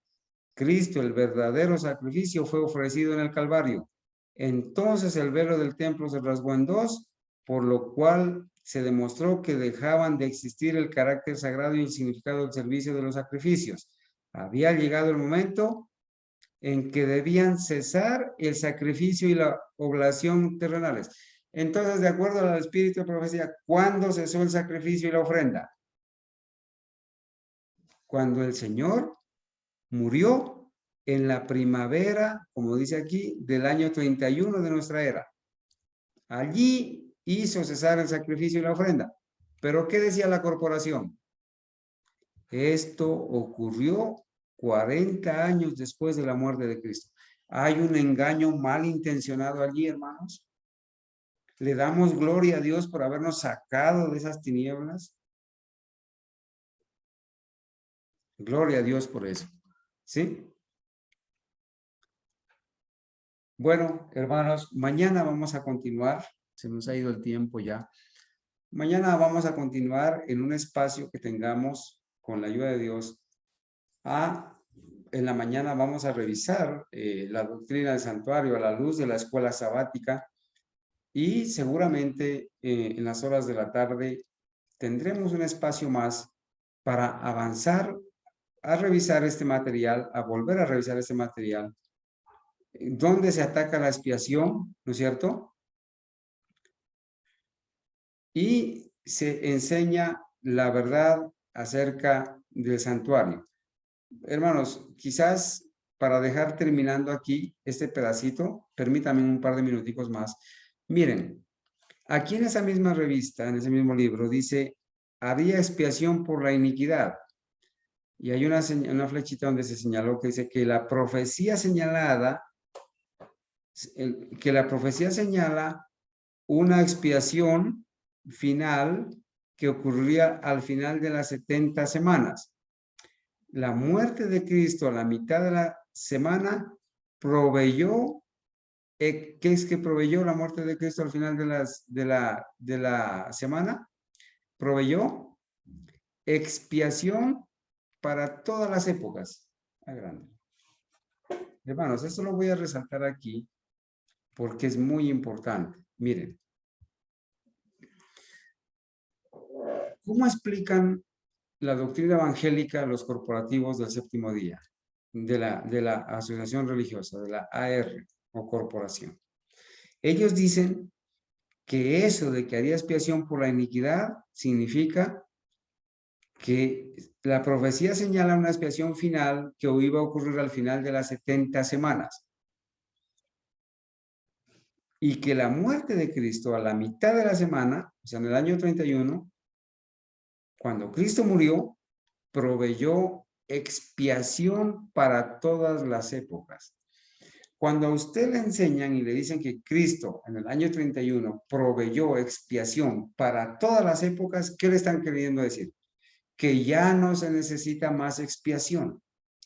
Speaker 1: Cristo, el verdadero sacrificio, fue ofrecido en el Calvario. Entonces el velo del templo se rasgó en dos, por lo cual se demostró que dejaban de existir el carácter sagrado y el significado del servicio de los sacrificios. Había llegado el momento en que debían cesar el sacrificio y la oblación terrenales. Entonces, de acuerdo al Espíritu de Profecía, ¿cuándo cesó el sacrificio y la ofrenda? Cuando el Señor murió en la primavera, como dice aquí, del año 31 de nuestra era. Allí hizo cesar el sacrificio y la ofrenda. ¿Pero qué decía la corporación? Esto ocurrió 40 años después de la muerte de Cristo. Hay un engaño malintencionado allí, hermanos. Le damos gloria a Dios por habernos sacado de esas tinieblas. Gloria a Dios por eso. ¿Sí? Bueno, hermanos, mañana vamos a continuar. Se nos ha ido el tiempo ya. Mañana vamos a continuar en un espacio que tengamos con la ayuda de Dios. En la mañana vamos a revisar la doctrina del santuario a la luz de la escuela sabática. Y seguramente en las horas de la tarde tendremos un espacio más para avanzar a revisar este material, a volver a revisar este material, donde se ataca la expiación, ¿no es cierto? y se enseña la verdad acerca del santuario. Hermanos, quizás para dejar terminando aquí este pedacito, permítanme un par de minuticos más. Miren, aquí en esa misma revista, en ese mismo libro, dice, haría expiación por la iniquidad. Y hay una flechita donde se señaló que dice que la profecía señalada, señala una expiación final que ocurriría al final de las 70 semanas. La muerte de Cristo a la mitad de la semana proveyó, ¿qué es que proveyó la muerte de Cristo al final de la semana? Proveyó expiación para todas las épocas. Grande. Hermanos, esto lo voy a resaltar aquí porque es muy importante. Miren, ¿cómo explican la doctrina evangélica los corporativos del séptimo día? De la asociación religiosa, de la AR o corporación. Ellos dicen que eso de que haría expiación por la iniquidad significa que la profecía señala una expiación final que iba a ocurrir al final de las 70 semanas. Y que la muerte de Cristo a la mitad de la semana, o sea, en el año 31, cuando Cristo murió, proveyó expiación para todas las épocas. Cuando a usted le enseñan y le dicen que Cristo en el año 31 proveyó expiación para todas las épocas, ¿qué le están queriendo decir? Que ya no se necesita más expiación,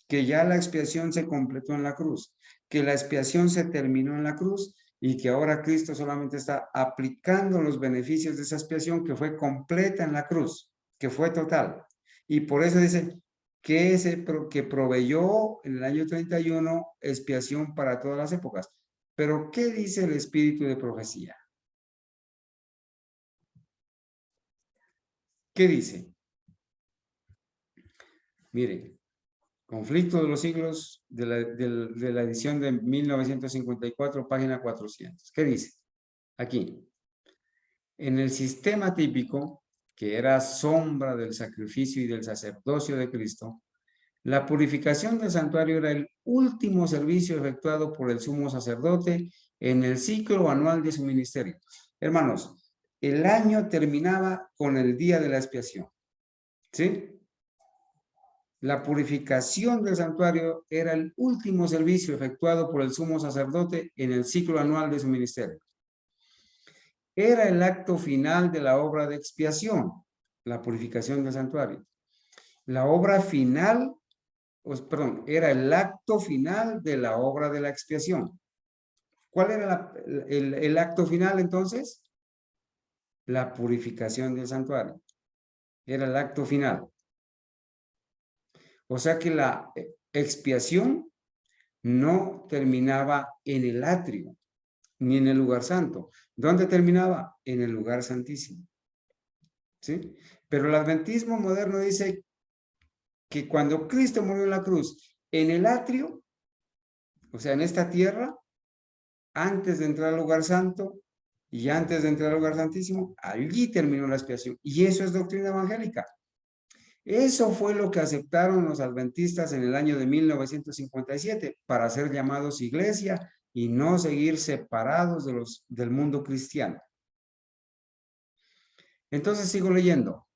Speaker 1: que ya la expiación se completó en la cruz, que la expiación se terminó en la cruz y que ahora Cristo solamente está aplicando los beneficios de esa expiación que fue completa en la cruz, que fue total. Y por eso dice que proveyó en el año 31 expiación para todas las épocas. Pero ¿qué dice el espíritu de profecía? ¿Qué dice? Miren, Conflicto de los siglos de la edición de 1954, página 400. ¿Qué dice? Aquí. En el sistema típico, que era sombra del sacrificio y del sacerdocio de Cristo, la purificación del santuario era el último servicio efectuado por el sumo sacerdote en el ciclo anual de su ministerio. Hermanos, el año terminaba con el día de la expiación. ¿Sí? La purificación del santuario era el último servicio efectuado por el sumo sacerdote en el ciclo anual de su ministerio. Era el acto final de la obra de expiación, la purificación del santuario. La obra final, era el acto final de la obra de la expiación. ¿Cuál era el acto final entonces? La purificación del santuario. Era el acto final. O sea que la expiación no terminaba en el atrio, ni en el lugar santo. ¿Dónde terminaba? En el lugar santísimo. ¿Sí? Pero el adventismo moderno dice que cuando Cristo murió en la cruz, en el atrio, o sea, en esta tierra, antes de entrar al lugar santo y antes de entrar al lugar santísimo, allí terminó la expiación. Y eso es doctrina evangélica. Eso fue lo que aceptaron los adventistas en el año de 1957 para ser llamados iglesia y no seguir separados del mundo cristiano. Entonces sigo leyendo.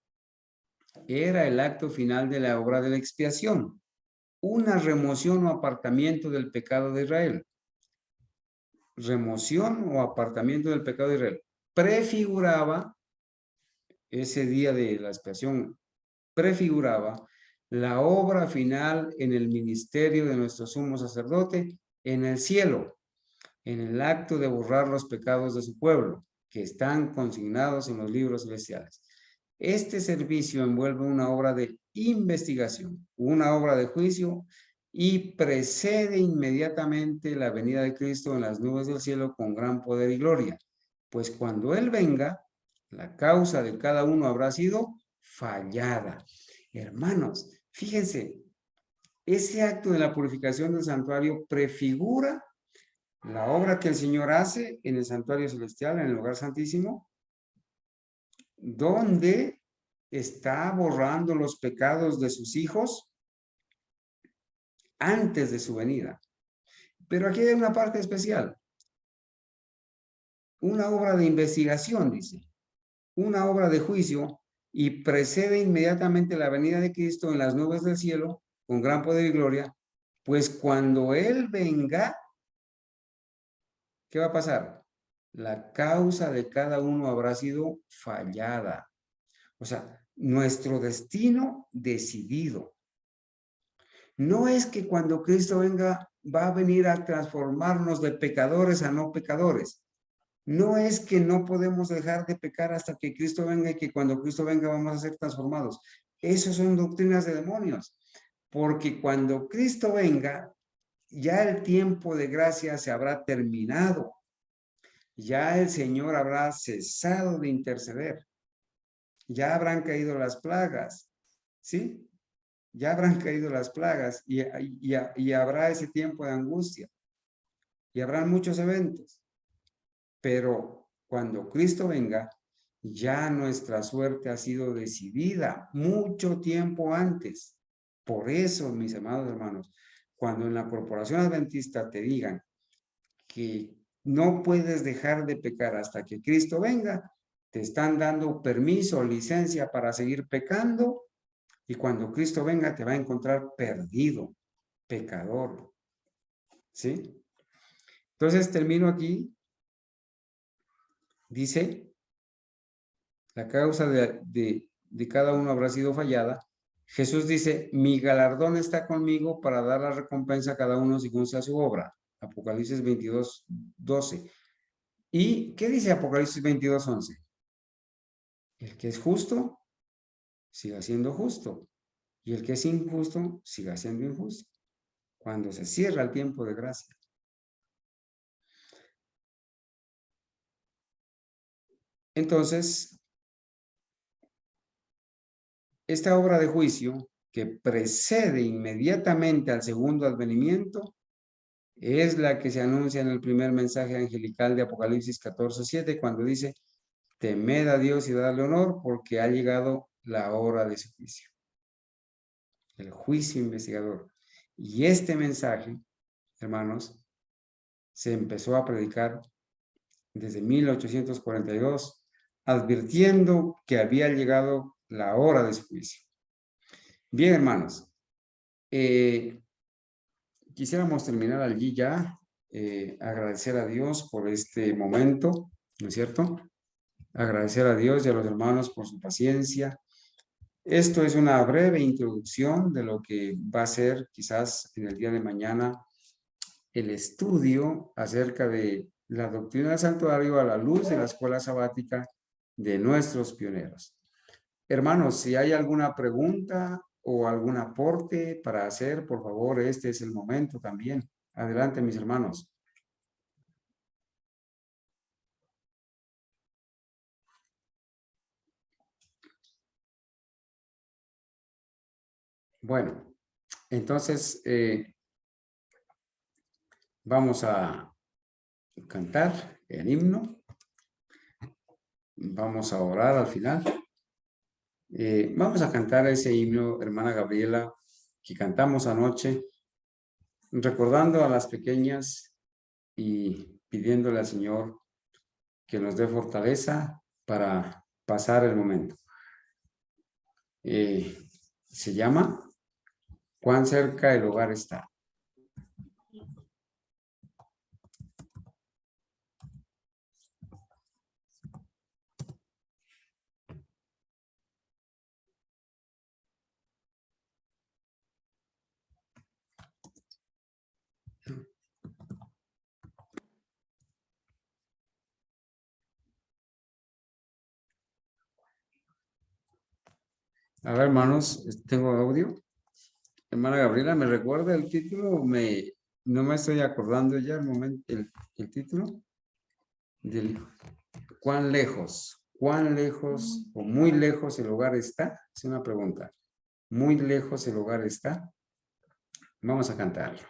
Speaker 1: Era el acto final de la obra de la expiación, una remoción o apartamiento del pecado de Israel. Remoción o apartamiento del pecado de Israel. Prefiguraba ese día de la expiación, prefiguraba la obra final en el ministerio de nuestro sumo sacerdote en el cielo, en el acto de borrar los pecados de su pueblo, que están consignados en los libros celestiales. Este servicio envuelve una obra de investigación, una obra de juicio y precede inmediatamente la venida de Cristo en las nubes del cielo con gran poder y gloria. Pues cuando Él venga, la causa de cada uno habrá sido fallada. Hermanos, fíjense, ese acto de la purificación del santuario prefigura la obra que el Señor hace en el santuario celestial, en el lugar santísimo, donde está borrando los pecados de sus hijos antes de su venida. Pero aquí hay una parte especial. Una obra de investigación, dice. Una obra de juicio y precede inmediatamente la venida de Cristo en las nubes del cielo con gran poder y gloria, pues cuando Él venga, ¿qué va a pasar? La causa de cada uno habrá sido fallada. O sea, nuestro destino decidido. No es que cuando Cristo venga va a venir a transformarnos de pecadores a no pecadores. No es que no podemos dejar de pecar hasta que Cristo venga y que cuando Cristo venga vamos a ser transformados. Esas son doctrinas de demonios. Porque cuando Cristo venga, ya el tiempo de gracia se habrá terminado. Ya el Señor habrá cesado de interceder. Ya habrán caído las plagas. ¿Sí? Ya habrán caído las plagas y habrá ese tiempo de angustia. Y habrán muchos eventos. Pero cuando Cristo venga, ya nuestra suerte ha sido decidida mucho tiempo antes. Por eso, mis amados hermanos, cuando en la corporación adventista te digan que no puedes dejar de pecar hasta que Cristo venga, te están dando permiso, licencia para seguir pecando, y cuando Cristo venga te va a encontrar perdido, pecador. ¿Sí? Entonces termino aquí. Dice, la causa de cada uno habrá sido fallada. Jesús dice, mi galardón está conmigo para dar la recompensa a cada uno según sea su obra. Apocalipsis 22, 12. ¿Y qué dice Apocalipsis 22, 11? El que es justo, siga siendo justo. Y el que es injusto, siga siendo injusto. Cuando se cierra el tiempo de gracia. Entonces, esta obra de juicio que precede inmediatamente al segundo advenimiento es la que se anuncia en el primer mensaje angelical de Apocalipsis 14:7, cuando dice, temed a Dios y dadle honor porque ha llegado la hora de su juicio. El juicio investigador. Y este mensaje, hermanos, se empezó a predicar desde 1842, advirtiendo que había llegado la hora de su juicio. Bien, hermanos, quisiéramos terminar allí ya, agradecer a Dios por este momento, ¿no es cierto? Agradecer a Dios y a los hermanos por su paciencia. Esto es una breve introducción de lo que va a ser quizás en el día de mañana el estudio acerca de la doctrina del santuario a la luz de la escuela sabática de nuestros pioneros. Hermanos, si hay alguna pregunta o algún aporte para hacer, por favor, este es el momento también. Adelante, mis hermanos. Bueno, entonces vamos a cantar el himno. Vamos a orar al final. Vamos a cantar ese himno, hermana Gabriela, que cantamos anoche, recordando a las pequeñas y pidiéndole al Señor que nos dé fortaleza para pasar el momento. Se llama ¿Cuán cerca el hogar está? A ver, hermanos, tengo audio. Hermana Gabriela, ¿me recuerda el título? No me estoy acordando ya el título. ¿Cuán lejos o muy lejos el hogar está? Es una pregunta. ¿Muy lejos el hogar está? Vamos a cantarlo.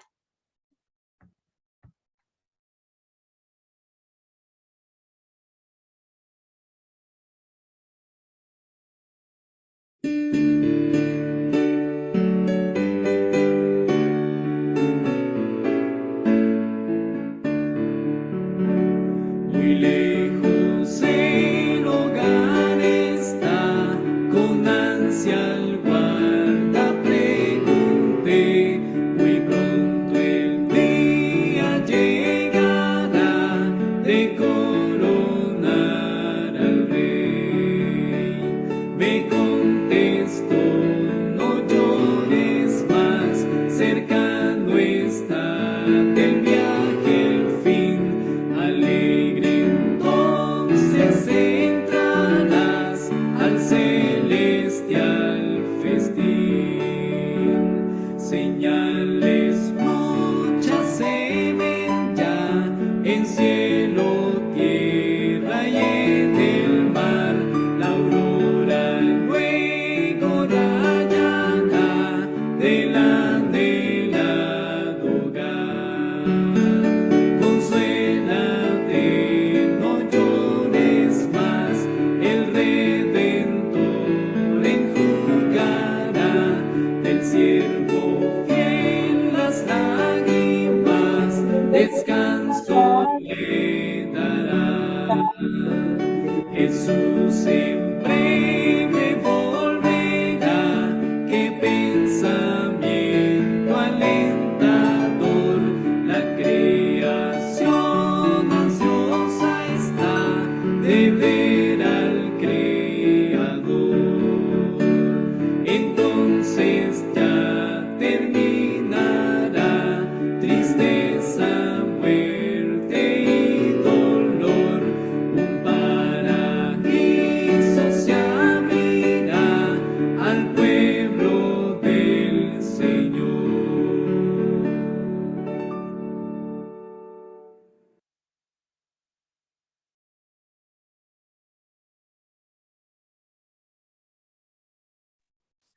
Speaker 6: del viaje el fin, alegre entonces entrarás al celestial festín. Señales muchas se ven ya en cielo, tierra y en el mar, la aurora luego rayará del anhelado hogar. Consuélate, no llores más, el Redentor enjugará del siervo fiel las lágrimas, descanso le dará. Jesús en breve volverá, qué pensamiento alentador, la creación ansiosa está de ver al Creador. Entonces ya terminará tristeza, muerte y dolor, un paraíso se abrirá al pueblo del Señor.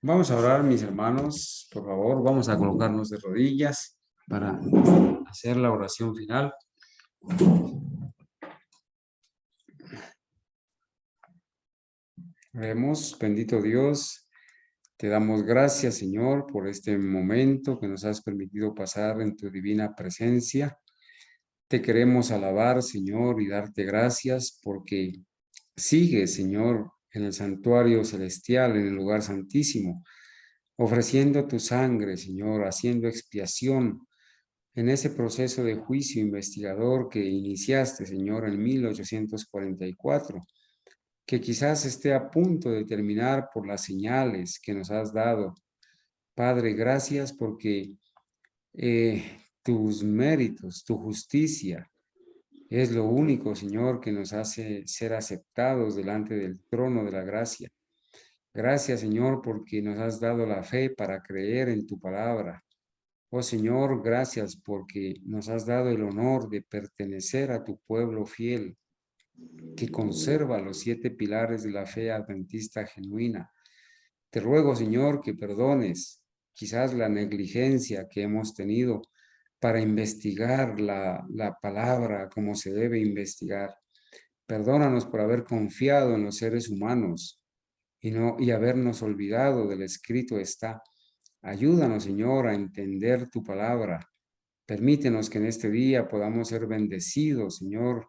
Speaker 1: Vamos a orar, mis hermanos, por favor, vamos a colocarnos de rodillas para hacer la oración final. Oremos, bendito Dios, te damos gracias, Señor, por este momento que nos has permitido pasar en tu divina presencia. Te queremos alabar, Señor, y darte gracias porque sigues, Señor, en el santuario celestial, en el lugar santísimo, ofreciendo tu sangre, Señor, haciendo expiación en ese proceso de juicio investigador que iniciaste, Señor, en 1844, que quizás esté a punto de terminar por las señales que nos has dado. Padre, gracias porque tus méritos, tu justicia, es lo único, Señor, que nos hace ser aceptados delante del trono de la gracia. Gracias, Señor, porque nos has dado la fe para creer en tu palabra. Oh Señor, gracias porque nos has dado el honor de pertenecer a tu pueblo fiel, que conserva los 7 pilares de la fe adventista genuina. Te ruego, Señor, que perdones quizás la negligencia que hemos tenido para investigar la palabra como se debe investigar. Perdónanos por haber confiado en los seres humanos y habernos olvidado del escrito está. Ayúdanos, Señor, a entender tu palabra. Permítenos que en este día podamos ser bendecidos, Señor,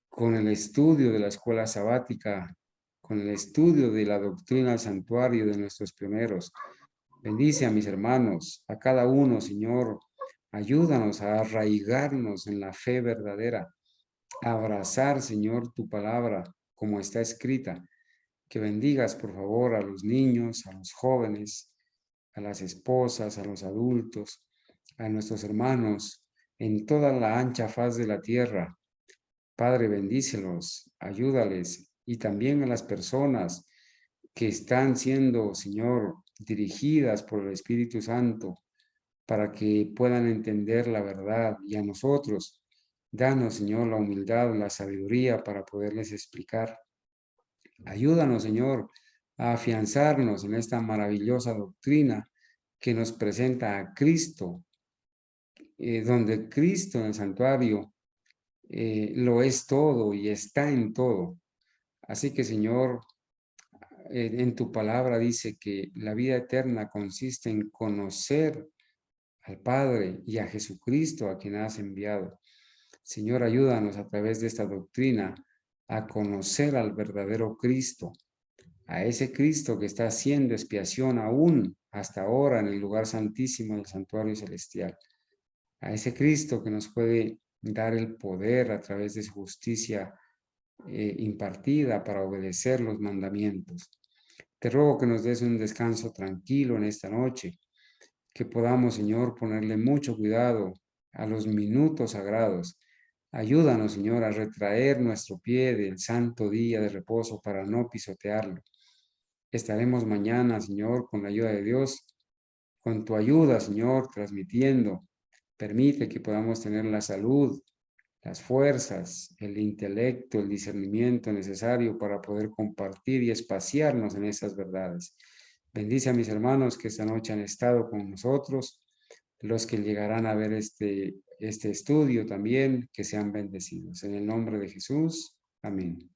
Speaker 1: con el estudio de la escuela sabática, con el estudio de la doctrina del santuario de nuestros primeros. Bendice a mis hermanos, a cada uno, Señor. Ayúdanos a arraigarnos en la fe verdadera, a abrazar, Señor, tu palabra como está escrita. Que bendigas, por favor, a los niños, a los jóvenes, a las esposas, a los adultos, a nuestros hermanos en toda la ancha faz de la tierra. Padre, bendícelos, ayúdales, y también a las personas que están siendo, Señor, dirigidas por el Espíritu Santo para que puedan entender la verdad, y a nosotros, danos, Señor, la humildad, la sabiduría para poderles explicar. Ayúdanos, Señor, a afianzarnos en esta maravillosa doctrina que nos presenta a Cristo, donde Cristo en el santuario lo es todo y está en todo. Así que, Señor, en tu palabra dice que la vida eterna consiste en conocer al Padre y a Jesucristo a quien has enviado. Señor, ayúdanos a través de esta doctrina a conocer al verdadero Cristo, a ese Cristo que está haciendo expiación aún hasta ahora en el lugar santísimo del santuario celestial, a ese Cristo que nos puede dar el poder a través de su justicia impartida para obedecer los mandamientos. Te ruego que nos des un descanso tranquilo en esta noche, que podamos, Señor, ponerle mucho cuidado a los minutos sagrados. Ayúdanos, Señor, a retraer nuestro pie del santo día de reposo para no pisotearlo. Estaremos mañana, Señor, con la ayuda de Dios, con tu ayuda, Señor, transmitiendo. Permite que podamos tener la salud, las fuerzas, el intelecto, el discernimiento necesario para poder compartir y espaciarnos en esas verdades. Bendice a mis hermanos que esta noche han estado con nosotros, los que llegarán a ver este estudio también, que sean bendecidos. En el nombre de Jesús, amén.